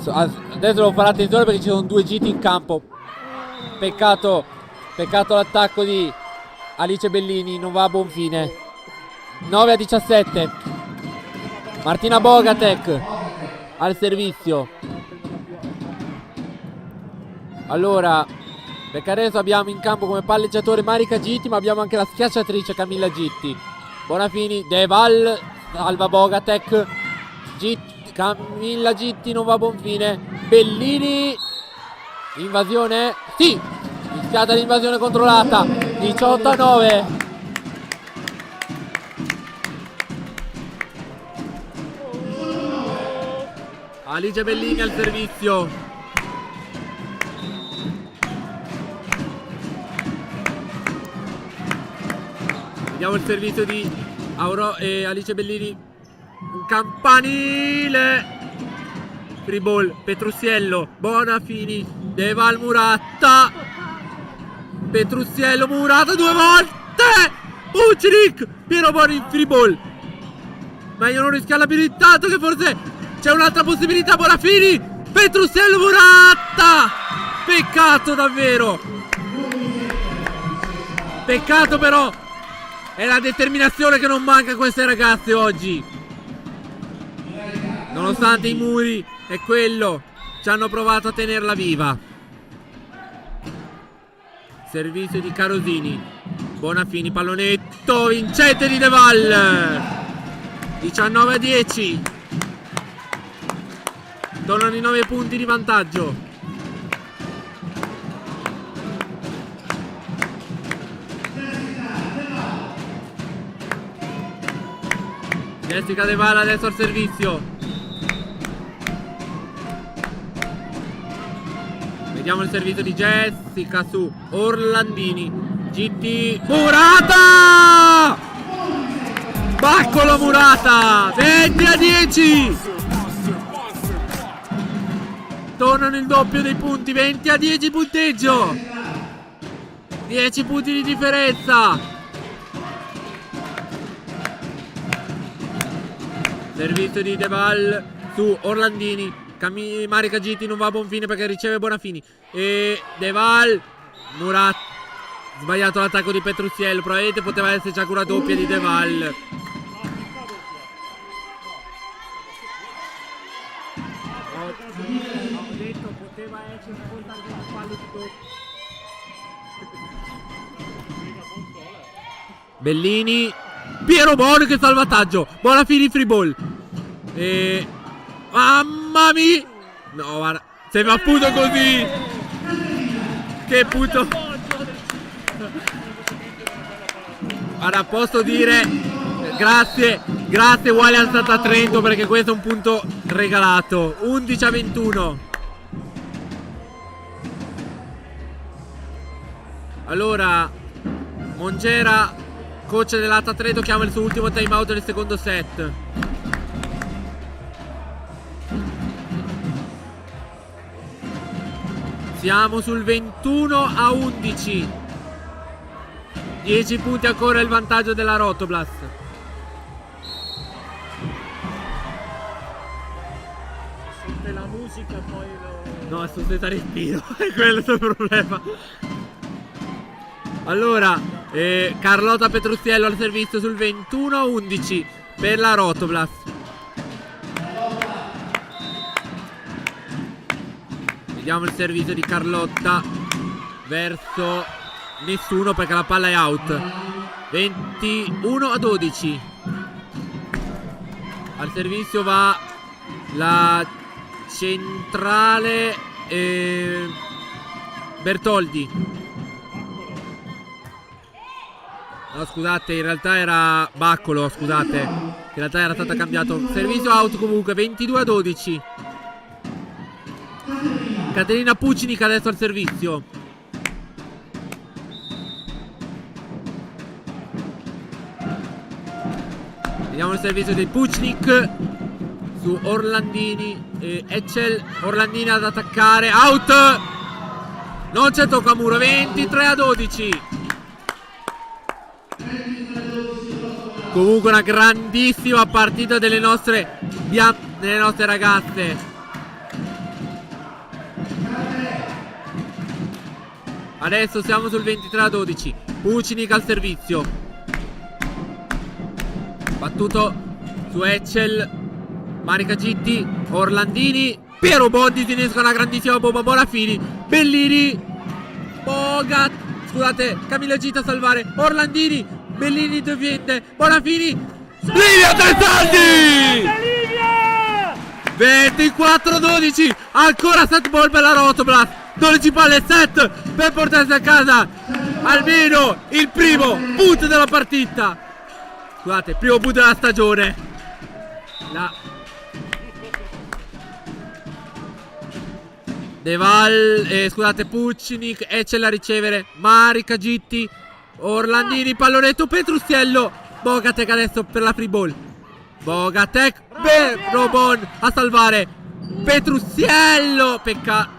adesso devo fare attenzione perché ci sono due Gitti in campo. Peccato l'attacco di Alice Bellini, non va a buon fine. 9-17. Martina Bogatek al servizio. Allora, perché adesso abbiamo in campo come palleggiatore Marica Gitti, ma abbiamo anche la schiacciatrice Camilla Gitti. Bonafini, Deval, salva Bogatek, Camilla Gitti non va a buon fine. Bellini, invasione, sì, iniziata l'invasione controllata. 18-9. Alice Bellini al servizio. Vediamo il servizio di Alice Bellini, un campanile, free ball, Petrusiello, Bonafini, De Val, Muratta, Petrusiello, Muratta 2 volte, Pucinic, Piero Boni, free ball, ma io non rischiarla più di tanto, che forse c'è un'altra possibilità. Bonafini, Petrusiello, Muratta, peccato davvero, peccato, però è la determinazione che non manca a queste ragazze oggi. Nonostante i muri e quello, ci hanno provato a tenerla viva. Servizio di Carosini, Bonafini, pallonetto vincente di De Val. 19-10. Tornano i 9 punti di vantaggio. Jessica De Val adesso al servizio. Vediamo il servizio di Jessica su Orlandini. GT Murata! Baccolo Murata! 20-10! Tornano il doppio dei punti. 20-10 punteggio. 10 punti di differenza. Servizio di De Val su Orlandini. Marica Gitti non va a buon fine perché riceve Bonafini. E De Val, Murat, sbagliato l'attacco di Petrusiello. Probabilmente poteva esserci anche una doppia di De Val. Ho detto poteva essere un fallo di doppio. Bellini, Piero Boni, che salvataggio. Bonafini, free ball. E mamma mia, no, guarda, sembra appunto così. Che punto. Guarda, posso dire grazie William Santa Trento, perché questo è un punto regalato. 11-21. Allora Mongera, coach dell'Atta Trento, chiama il suo ultimo time out del secondo set. Siamo sul 21-11. 10 punti ancora il vantaggio della Rotoblast. Sente la musica e poi lo... No, è senza respiro, è quello il problema. Allora, Carlotta Petrusiello al servizio sul 21-11 per la Rotoblast. Vediamo il servizio di Carlotta verso nessuno perché la palla è out. 21-12. Al servizio va la centrale Bertoldi. No, scusate, in realtà era Baccolo, scusate. In realtà era stato cambiato. Servizio out comunque, 22-12. Caterina Pucinic adesso al servizio. Vediamo il servizio di Pucinic su Orlandini e Echel. Orlandini ad attaccare, out. Non c'è tocco a muro. 23-12. Comunque una grandissima partita delle nostre ragazze. Adesso siamo sul 23-12. Pucinic al servizio. Battuto su Echel. Marica Gitti. Orlandini. Piero Bondi dinesca una grandissima bomba. Bonafini. Bellini. Bogat. Scusate, Camilla Gitta a salvare. Orlandini. Bellini difende. Bonafini. Livia Tresaldi. 24-12. Ancora set ball per la Rotoblast. 12 palle set per portarsi a casa almeno il primo punto della partita. Scusate, primo punto della stagione. De Val, scusate, Pucinic, Echel a ricevere, Marica Gitti, Orlandini, pallonetto, Petrusiello, Bogatek adesso per la free ball. Bogatek, Robon a salvare. Petrusiello, peccato.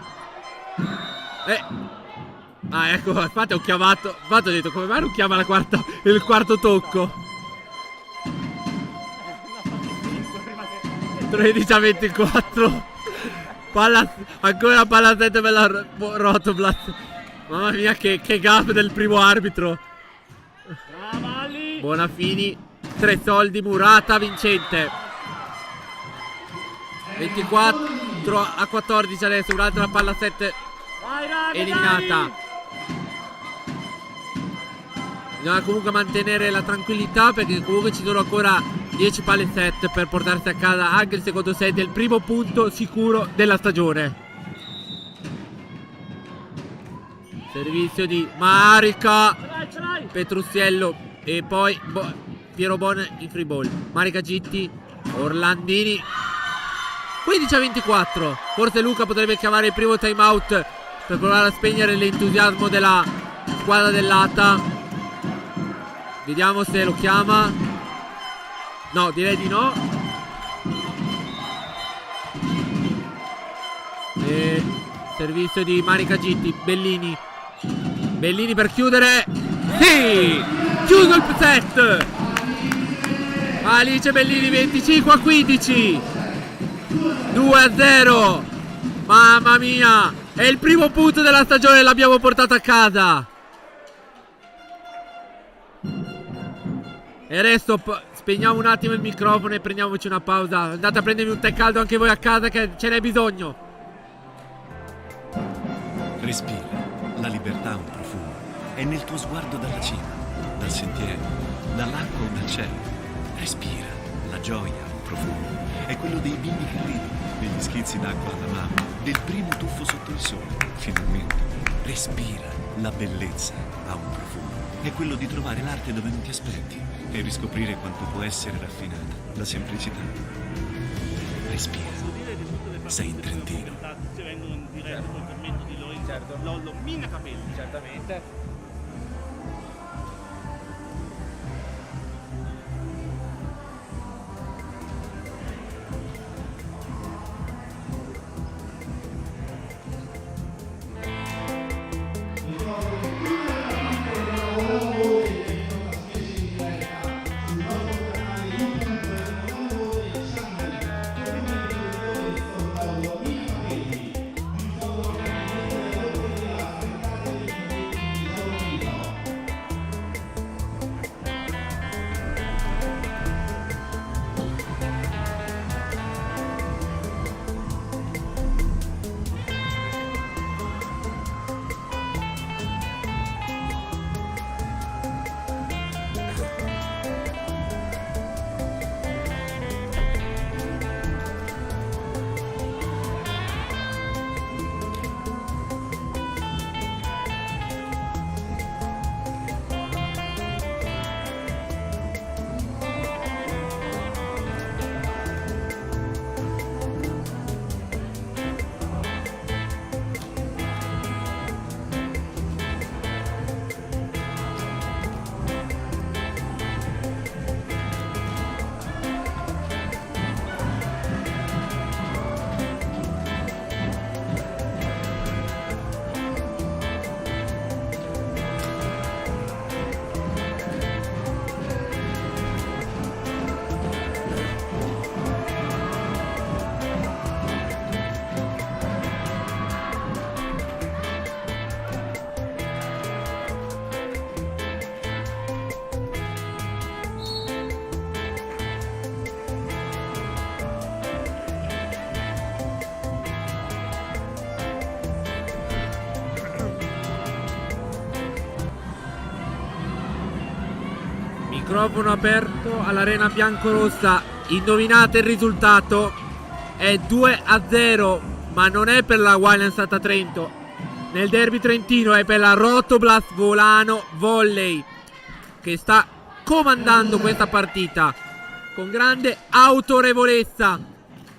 Ecco, infatti ho chiamato. Infatti ho detto, come mai non chiama il quarto tocco? 13-24. Ancora palla 7 per la Rotoblast. Mamma mia, che gap del primo arbitro. Bonafini, 3 soldi, Murata vincente. 24-14 adesso, un'altra palla 7 eliminata. Bisogna comunque mantenere la tranquillità, perché comunque ci sono ancora 10 palle set per portarsi a casa anche il secondo set, il primo punto sicuro della stagione. Servizio di Marica, Petrusiello e poi Piero Bon in free ball. Marica Gitti, Orlandini, 15-24. Forse Luca potrebbe chiamare il primo time out per provare a spegnere l'entusiasmo della squadra dell'Ata. Vediamo se lo chiama. No, direi di no. E servizio di Marica Gitti, Bellini per chiudere. Sì! Chiuso il set! Alice Bellini 25-15. 2-0. Mamma mia! È il primo punto della stagione, l'abbiamo portato a casa. E adesso spegniamo un attimo il microfono e prendiamoci una pausa. Andate a prendervi un tè caldo anche voi a casa, che ce n'è bisogno. Respira. La libertà ha un profumo. È nel tuo sguardo dalla cima, dal sentiero, dall'acqua o dal cielo. Respira. La gioia ha un profumo. È quello dei bimbi che ridono, degli schizzi d'acqua alla mano, del primo tuffo sotto il sole. Finalmente. Respira. La bellezza ha un profumo. È quello di trovare l'arte dove non ti aspetti e riscoprire quanto può essere raffinata la semplicità. Respira. Sei in Trentino. Vengono in diretto col commento di Lollo Mina Capelli. Certamente. Microfono aperto all'Arena Biancorossa. Indovinate il risultato? È 2-0, ma non è per la Wildlands Stata Trento. Nel derby trentino è per la Rotoblast Volano Volley, che sta comandando questa partita con grande autorevolezza.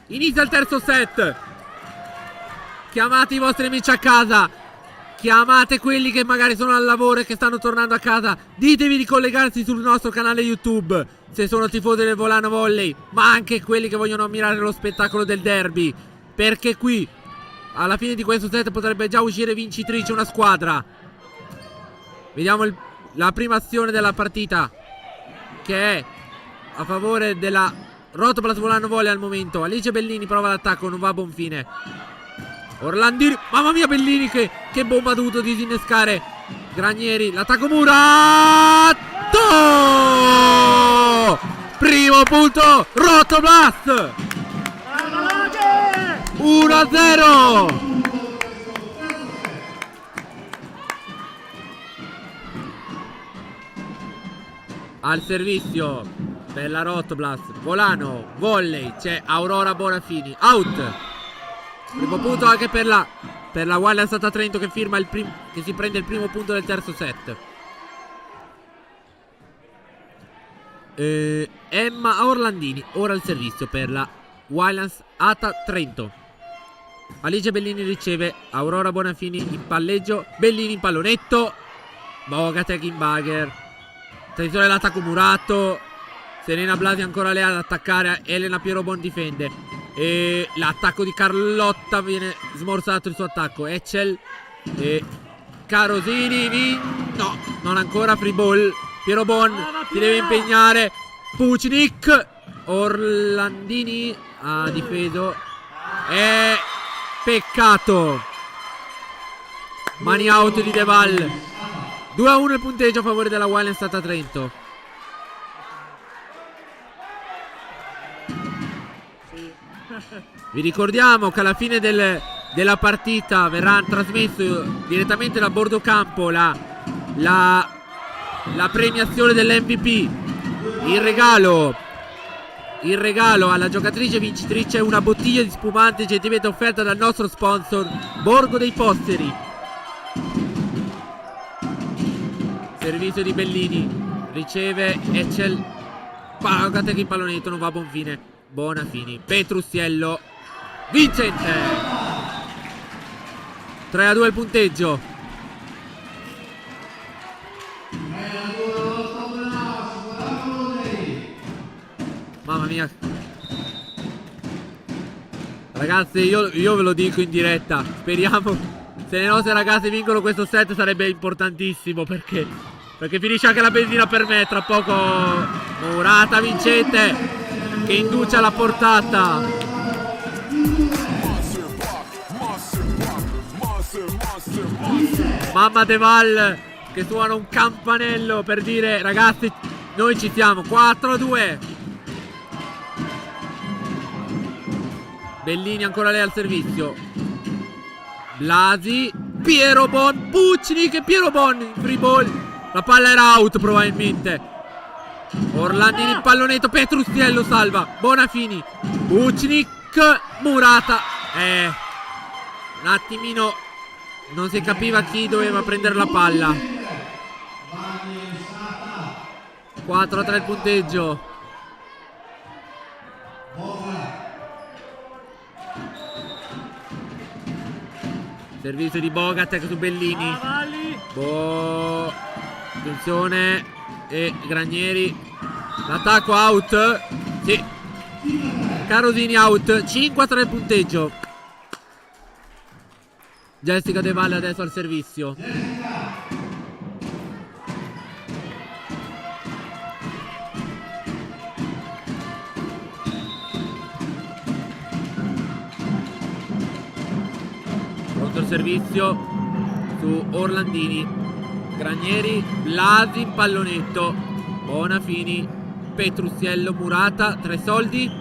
Inizia il terzo set. Chiamate i vostri amici a casa. chiamate quelli che magari sono al lavoro e che stanno tornando a casa. Ditevi di collegarsi sul nostro canale YouTube se sono tifosi del Volano Volley, ma anche quelli che vogliono ammirare lo spettacolo del derby, perché qui alla fine di questo set potrebbe già uscire vincitrice una squadra. Vediamo la prima azione della partita, che è a favore della Rotoplas Volano Volley al momento. Alice Bellini prova l'attacco, non va a buon fine. Orlandini, mamma mia, Bellini che bomba ha dovuto disinnescare. Granieri, l'attacco Murato! Primo punto Rotoplas! 1-0! Al servizio per la Rotoplas Volano Volley c'è Aurora Bonafini. Out. Primo punto anche per la Wildlands Stata Trento, che firma che si prende il primo punto del terzo set. Emma Orlandini ora al servizio per la Wildlands Ata Trento. Alice Bellini riceve, Aurora Bonafini in palleggio, Bellini in pallonetto, Bogatek in bagger. Attenzione all'attacco Murato. Serena Blasi ancora lei ad attaccare. Elena Pierobon difende. E l'attacco di Carlotta, viene smorzato il suo attacco. Echel e Carosini. No, non ancora. Free ball. Pierobon si deve impegnare. Pucnik. Orlandini ha difeso. E peccato. Mani out di Deval. 2-1 il punteggio a favore della Wildlands Stata Trento. Vi ricordiamo che alla fine della partita verrà trasmesso direttamente da bordo campo la premiazione dell'MVP. Il regalo alla giocatrice vincitrice è una bottiglia di spumante gentilmente offerta dal nostro sponsor Borgo dei Posteri. Servizio di Bellini, riceve Echel, Bogatek in pallonetto, non va a buon fine. Bonafini, Petrusiello, vincente. 3-2 il punteggio. Mamma mia, ragazzi, io ve lo dico in diretta, speriamo, se le nostre ragazze vincono questo set sarebbe importantissimo, perché finisce anche la benzina per me. Tra poco Murata vincente che induce alla portata. Mamma Deval che suona un campanello per dire: ragazzi, noi ci siamo. 4-2. Bellini ancora lei al servizio. Blasi, Pierobon, Pucnik e Pierobon, free ball. La palla era out probabilmente. Orlandini in pallonetto, Petrusiello salva. Bonafini, Pucnik, Murata. Un attimino non si capiva chi doveva prendere la palla. 4-3 il punteggio. Servizio di Bogatek su Bellini. Attenzione. E Granieri. L'attacco out. Sì. Carosini out. 5-3 il punteggio. Jessica De Valle adesso al servizio. Pronto il servizio su Orlandini. Granieri, Blasi in pallonetto. Bonafini, Petrusiello, Murata. 3 soldi.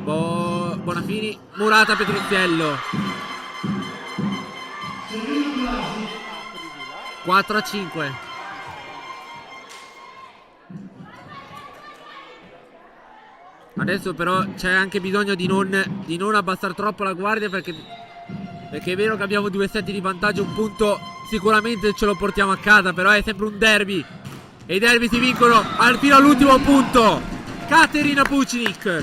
Bonafini, Murata, Petrusiello. 4-5. Adesso però c'è anche bisogno di non abbassare troppo la guardia, perché è vero che abbiamo 2 set di vantaggio, un punto sicuramente ce lo portiamo a casa, però è sempre un derby e i derby si vincono fino all'ultimo punto. Katerina Pucnik,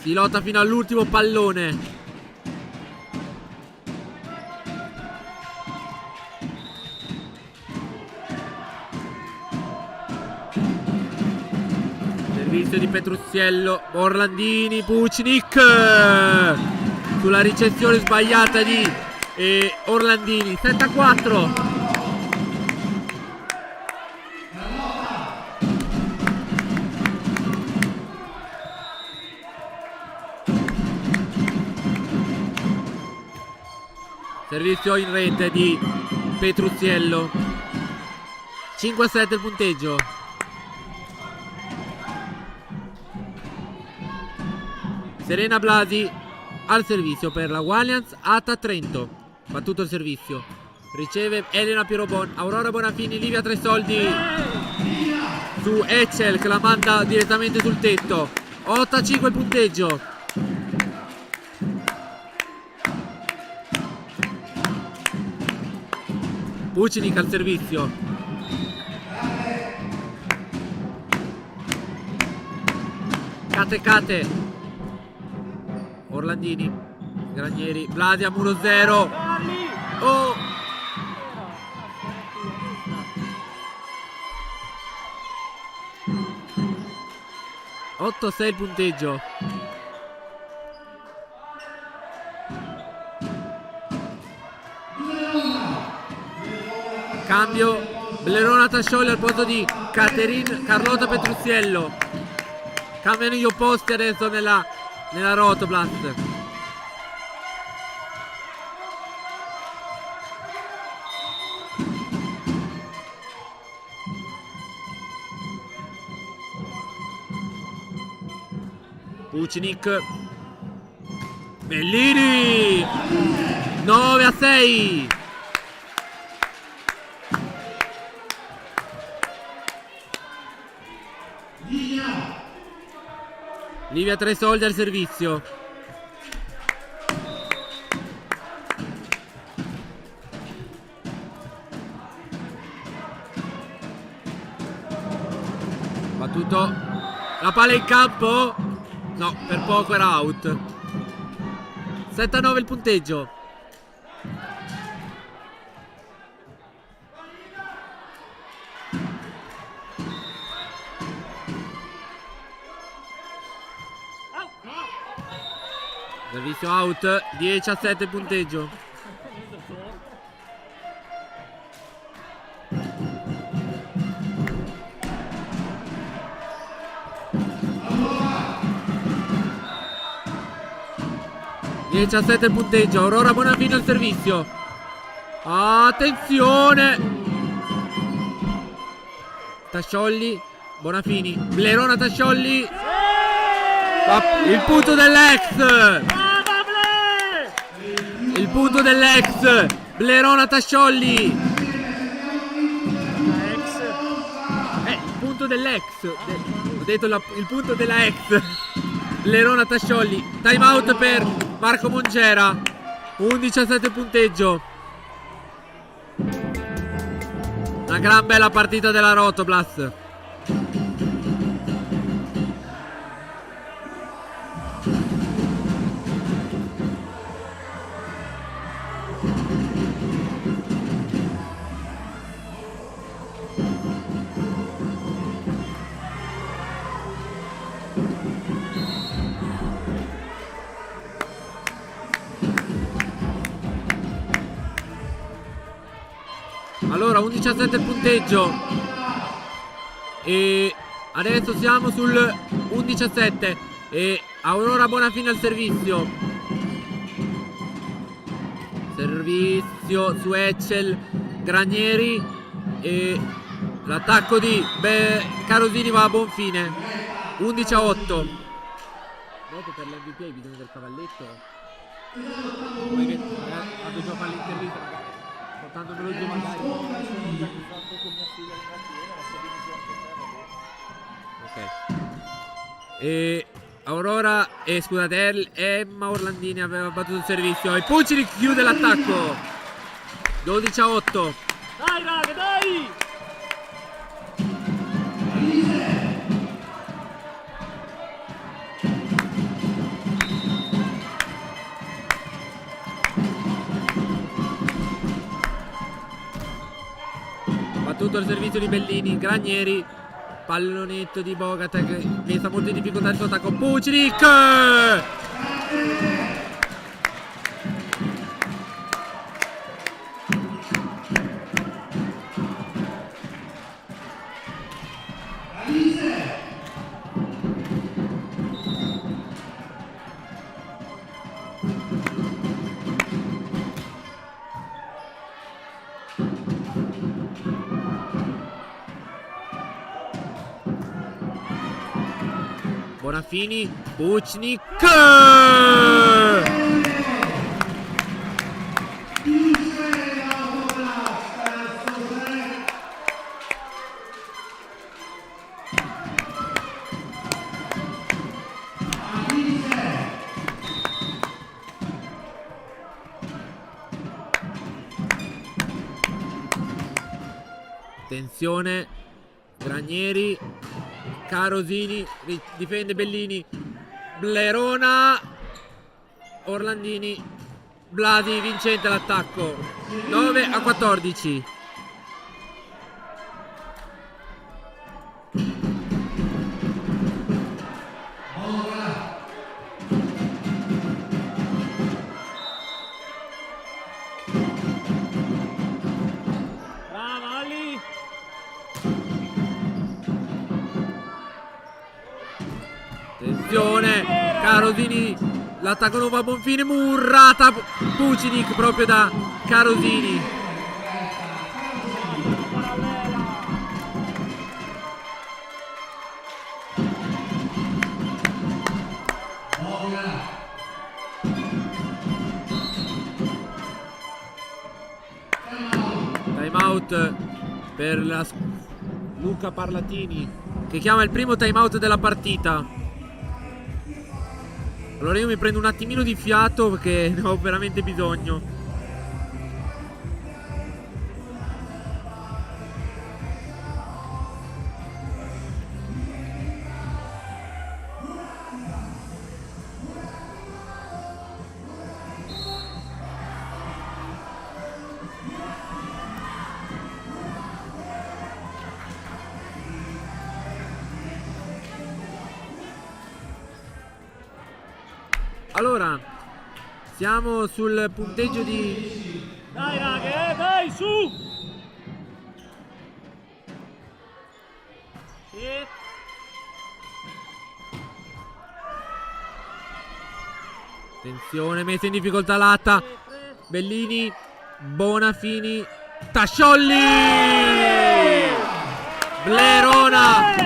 si lotta fino all'ultimo pallone. servizio di Petruziello, Orlandini, Pucnik sulla ricezione sbagliata di Orlandini. 7-4. Servizio in rete di Petruziello. 5-7 il punteggio. Serena Blasi al servizio per la Gualians Ata Trento. Battuto il servizio. Riceve Elena Pirobon, Aurora Bonafini, Livia Tresoldi su Echel che la manda direttamente sul tetto. 8-5 il punteggio. Vucinic al servizio. Cate. Orlandini, Granieri, Blasia, muro 0. Oh! (8-6) il punteggio. Cambio, Blerona Tascioli al posto di Carlotta Petruziello. Cambiano gli opposti adesso nella Rotoblast. Vucinic, Bellini, 9-6. Livia Tresoldi al servizio. Battuto. La palla in campo. No, per poco era out. 7-9 il punteggio. Servizio out, 10-7 il punteggio. Il punteggio. Aurora Bonafini al servizio. Attenzione. Tasciolli, Bonafini, Blerona Tasciolli. Il punto dell'ex. Il punto dell'ex. Blerona Tasciolli. Il punto dell'ex. Ho detto il punto della ex. Blerona Tasciolli. Time out per Marco Mongera. 11-7 punteggio. Una gran bella partita della Rotoblast. Allora 11-7 il punteggio. E adesso siamo sul 11-7. E Aurora Bonafini al servizio. Servizio su Echel, Granieri. E l'attacco di Carosini va a buon fine. 11-8. Dopo per l'MVP hai bisogno del cavalletto. Vado già a fare l'intervista. Tanto me lo dico magari. Ok. E Aurora scusate, Emma Orlandini aveva battuto il servizio e Pucini chiude l'attacco. 12-8. Dai raga, dai! Battuto il servizio di Bellini, Granieri Pallonetto di Bogataj che messa molto in difficoltà il suo attacco. Pucinic! Bonafini, Pucinic! Attenzione, Granieri, Carosini, difende Bellini, Blerona, Orlandini, Blasi, vincente l'attacco, 9-14. Brava Ali. Attenzione, Carosini, l'attacco non va a buon fine, murrata Pucinic proprio da Carosini. Time out per Luca Parlatini che chiama il primo time out della partita. Allora io mi prendo un attimino di fiato perché ne ho veramente bisogno. Allora, siamo sul punteggio di... Dai raga, dai, su! Sì. Attenzione, messa in difficoltà Latta. Bellini, Bonafini, Tasciolli! Blerona!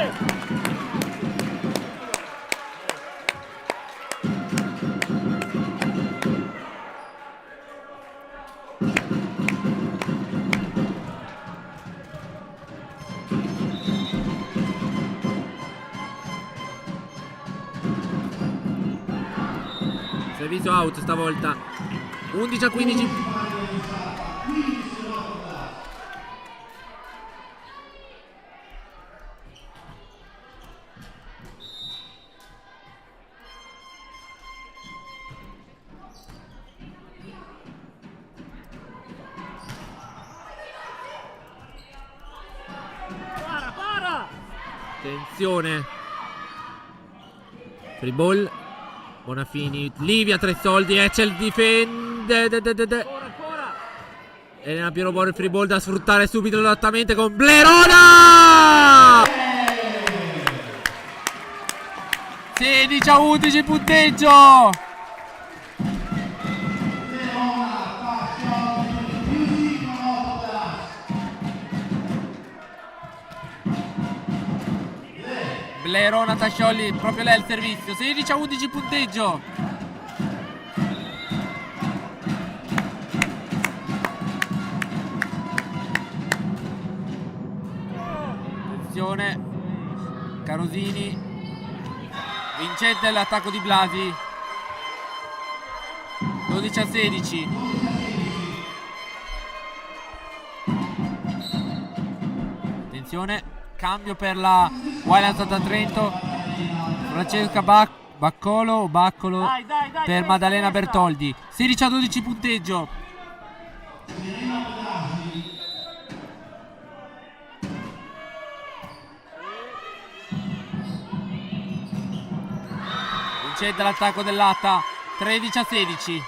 Servizio out stavolta. 11-15. Para! Attenzione. Free ball. Bonafini, Livia, 3 soldi, Echel difende. Ancora! Elena Pierobor, il free ball da sfruttare subito l'adattamento con Blerona! 16-11 il punteggio! Blerona Tasciolli, proprio lei il servizio. 16-11 il punteggio. Attenzione, Carosini, vincente l'attacco di Blasi. 12-16. Attenzione, cambio per la Wildlands Santa Trento. Francesca Baccolo Dai, per Maddalena Bertoldi. 16-12 punteggio. Vincente l'attacco dell'Atta, 13-16.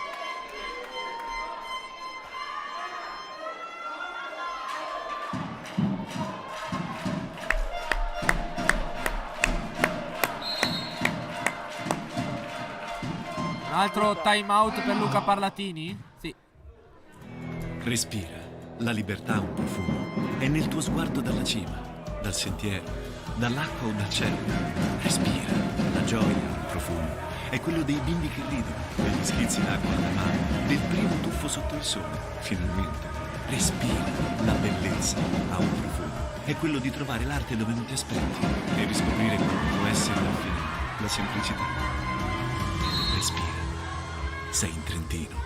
Un altro time out per Luca Parlatini? Sì. Respira, la libertà ha un profumo. È nel tuo sguardo dalla cima, dal sentiero, dall'acqua o dal cielo. Respira, la gioia ha un profumo. È quello dei bimbi che ridono, degli schizzi d'acqua alla mano, del primo tuffo sotto il sole, finalmente. Respira, la bellezza ha un profumo. È quello di trovare l'arte dove non ti aspetti e riscoprire quanto può essere alla fine la semplicità. Respira, sei in Trentino.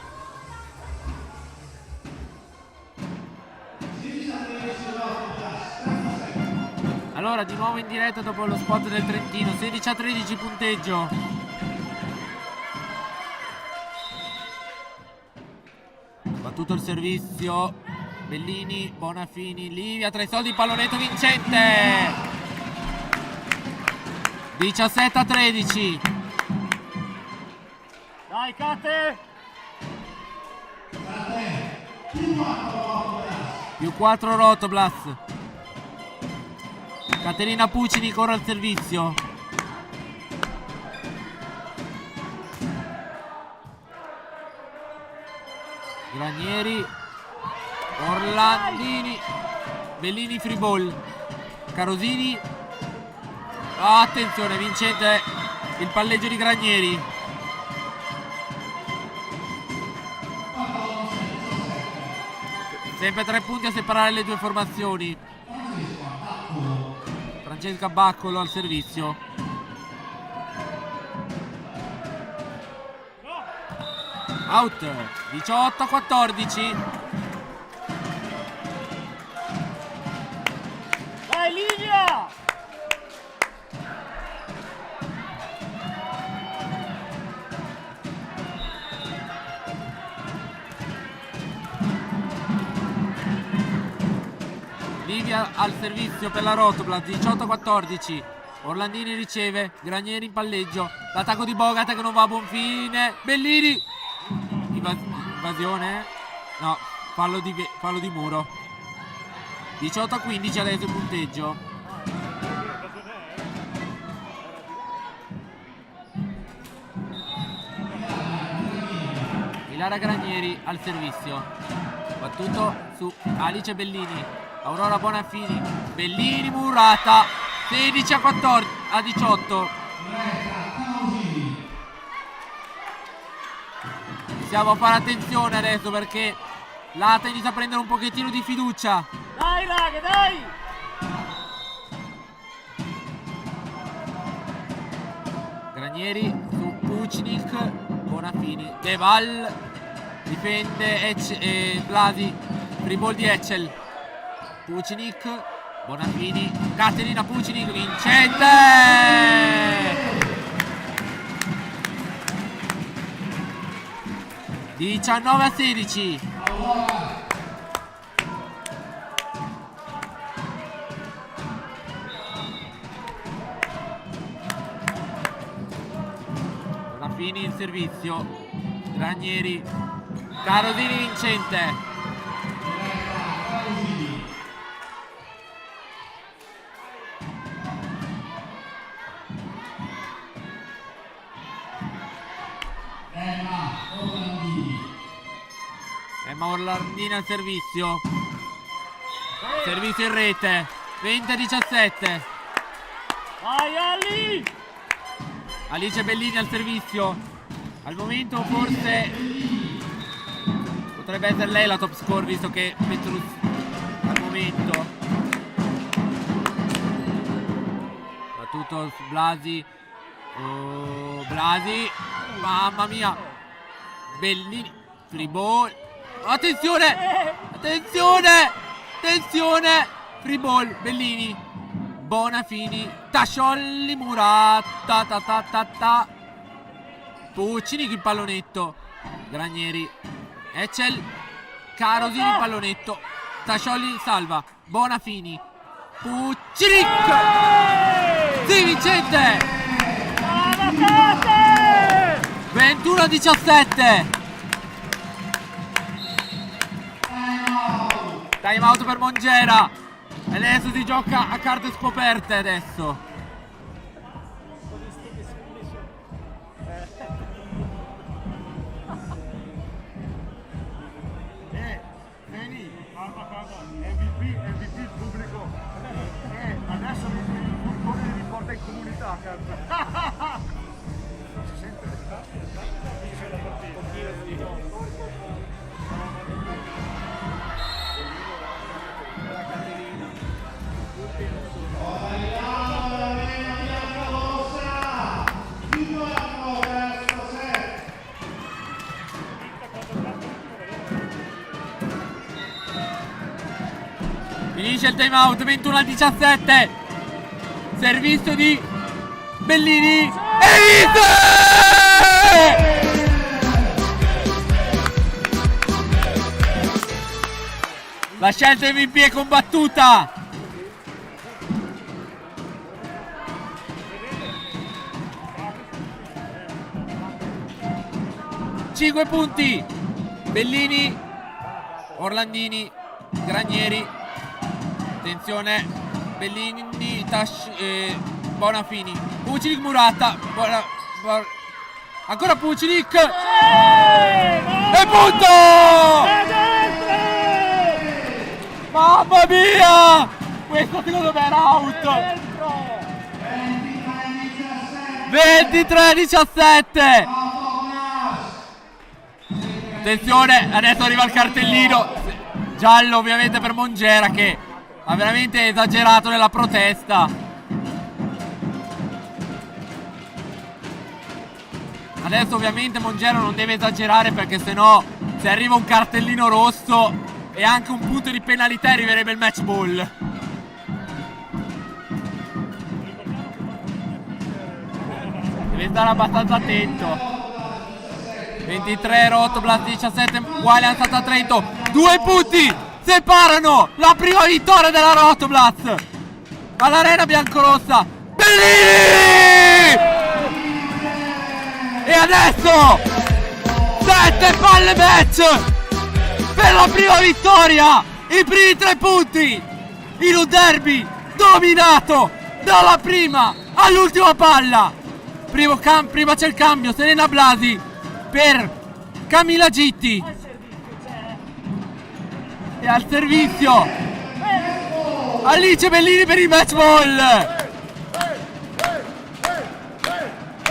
Allora, di nuovo in diretta dopo lo spot del Trentino, 16-13 punteggio. Battuto il servizio, Bellini, Bonafini, Livia, tra i soldi, pallonetto vincente. 17-13. Dai, Cate! Più 4 Rotoblas. Caterina Puccini corre al servizio. Granieri, Orlandini, Bellini, free ball. Carosini. Attenzione, vincente il palleggio di Granieri. Sempre 3 punti a separare le due formazioni. Francesca Baccolo al servizio. Out. 18-14. Dai, Livia! Livia al servizio per la Rotoblas, 18-14. Orlandini riceve, Granieri in palleggio. L'attacco di Bogata che non va a buon fine. Bellini. Invasione? No, fallo di muro. 18-15 adesso il punteggio. Ilara Granieri al servizio. Battuto su Alice Bellini. Aurora Bonafini. Bellini, murata. 16-18. Iniziamo a fare attenzione adesso perché l'Ata inizia a prendere un pochettino di fiducia. Dai, raga, dai! Granieri su Pucnik, Bonafini, Deval difende Blasi, free ball di Ecel. Pucnik, Bonafini, Caterina Pucnik, vincente! 19-16. Bonafini in servizio. Granieri. Carosini vincente. Emma Orlandini al servizio. Servizio in rete. 20-17. Vai, Ali! Alice Bellini al servizio. Al momento forse potrebbe essere lei la top score visto che Petrus al momento. Battuto su Blasi. Oh, Blasi. Mamma mia. Bellini. Free ball. Attenzione! Attenzione! Attenzione! Free ball, Bellini. Bonafini. Tasciolli, Murata. Ta. Puccini il pallonetto. Granieri. Ecel. Carosini il pallonetto. Tasciolli salva. Bonafini. Puccini. Sì, vincente! Brava, Cate! 21-17. Time out per Mongera. E adesso si gioca a carte scoperte adesso. MVP il pubblico. Adesso il fulgore li riporta in comunità, cazzo. Si sente la Finisce il time out, 21-17. Servizio di Bellini. E vince! La scelta MVP è combattuta. Cinque punti. Bellini, Orlandini, Granieri. Attenzione, Bellini, Bonafini, Pucilic, Murata, ancora Pucilic, e punto! Mamma mia! Questo secondo me era out! 23-17! Attenzione, adesso arriva il cartellino giallo ovviamente per Mongera, che ha veramente esagerato nella protesta. Adesso ovviamente Mongera non deve esagerare, perché sennò se arriva un cartellino rosso e anche un punto di penalità arriverebbe il match ball. Deve stare abbastanza attento. 23 Rotoplas, 17 Gualians a Trento. 2 punti separano la prima vittoria della Rotoplas all'Arena Biancorossa. Bellini! E adesso 7 palle match per la prima vittoria, i primi 3 punti in un derby dominato dalla prima all'ultima palla. Prima c'è il cambio, Serena Blasi per Camilla Gitti, e al servizio Alice Bellini per il match ball.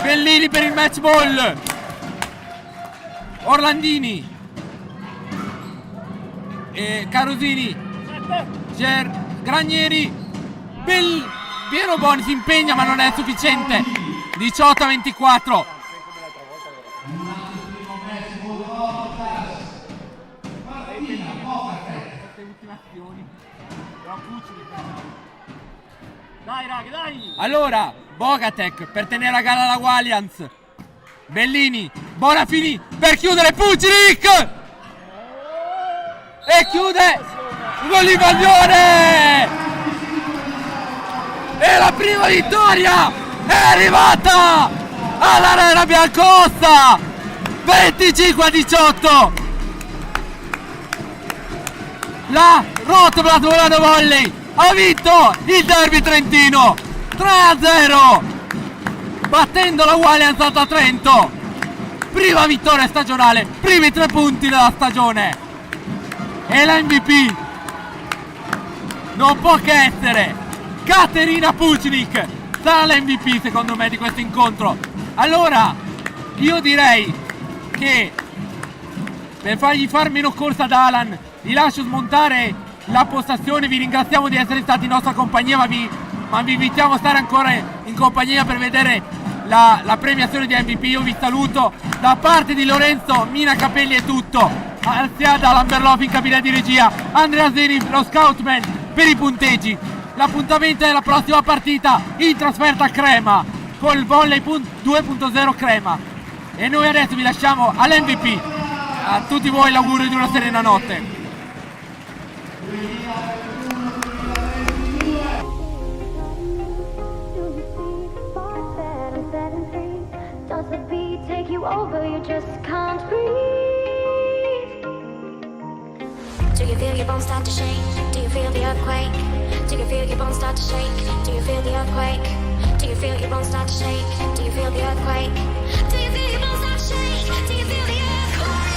Bellini per il match ball. Orlandini e Carosini, Granieri, Piero Boni si impegna ma non è sufficiente. 18-24. Dai raga, dai! Allora, Bogatek per tenere a galla la Gualians. Bellini, Bonafini per chiudere Pucilic! E chiude con l'invasione! E la prima vittoria è arrivata all'Arena Biancorossa! 25-18! La Rotoplas Volano Volley ha vinto il derby trentino 3-0, battendo la Gualians a Trento. Prima vittoria stagionale, primi 3 punti della stagione. E la MVP non può che essere Caterina Pucilic. Sarà la MVP secondo me di questo incontro. Allora io direi che per far meno corsa ad Alan vi lascio smontare la postazione. Vi ringraziamo di essere stati in nostra compagnia, ma vi invitiamo a stare ancora in compagnia per vedere la premiazione di MVP. Io vi saluto da parte di Lorenzo, Mina Capelli è tutto. Alziada Lamberlof in cabina di regia, Andrea Zeni lo scoutman per i punteggi. L'appuntamento è la prossima partita in trasferta a Crema col volley 2.0 Crema. E noi adesso vi lasciamo all'MVP. A tutti voi l'augurio di una serena notte. Does the beat take you you over, you just can't breathe. Do you feel your bones start to shake? Do you feel the earthquake? Do you feel your bones start to shake? Do you feel the earthquake? Do you feel your bones start to shake? Do you feel the earthquake? Do you feel your bones start to shake? Do you feel the earthquake?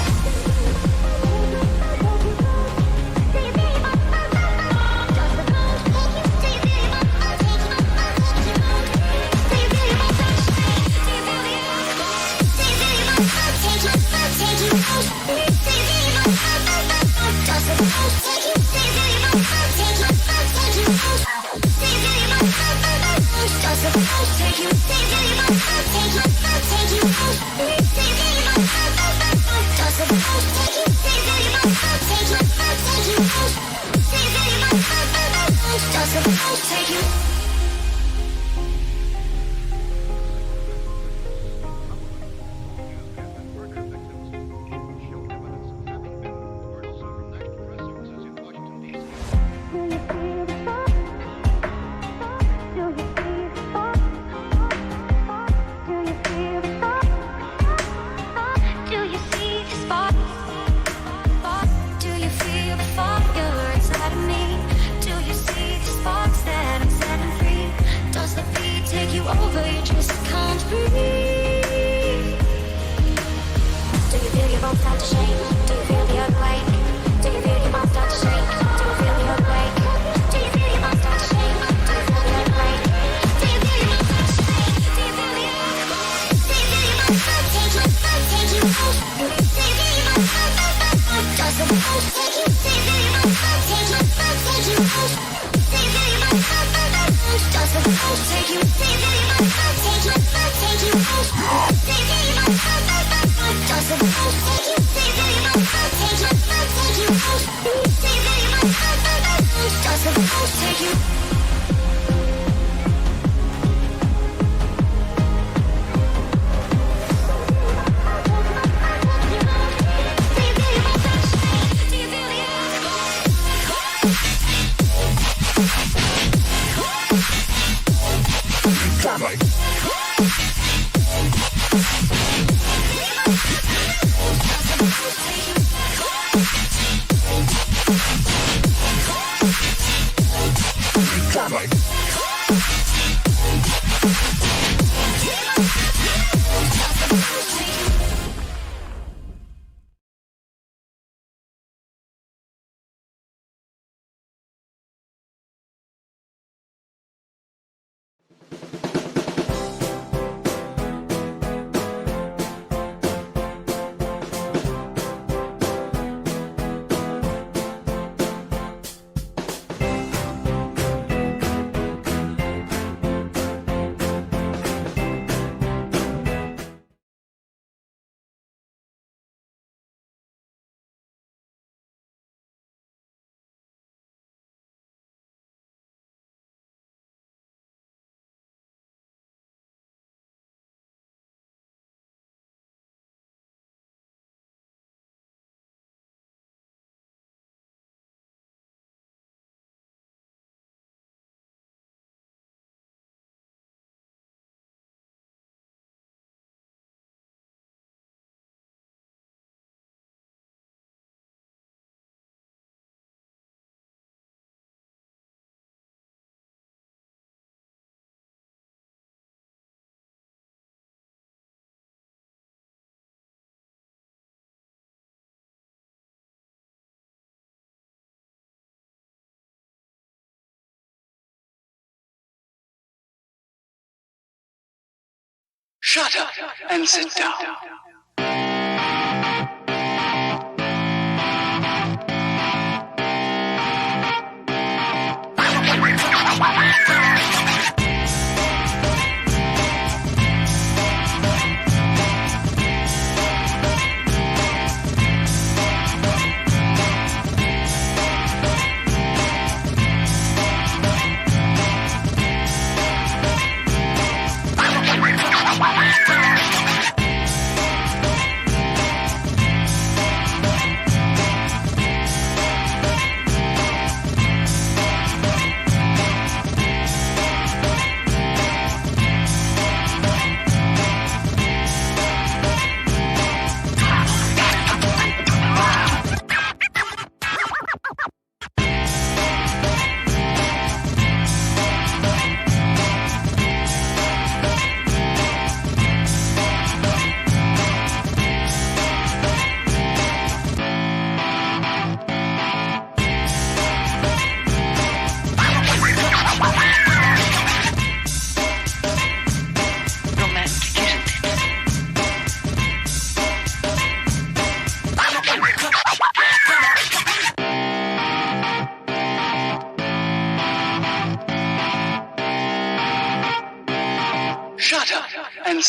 Shut up and sit down.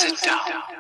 sit down.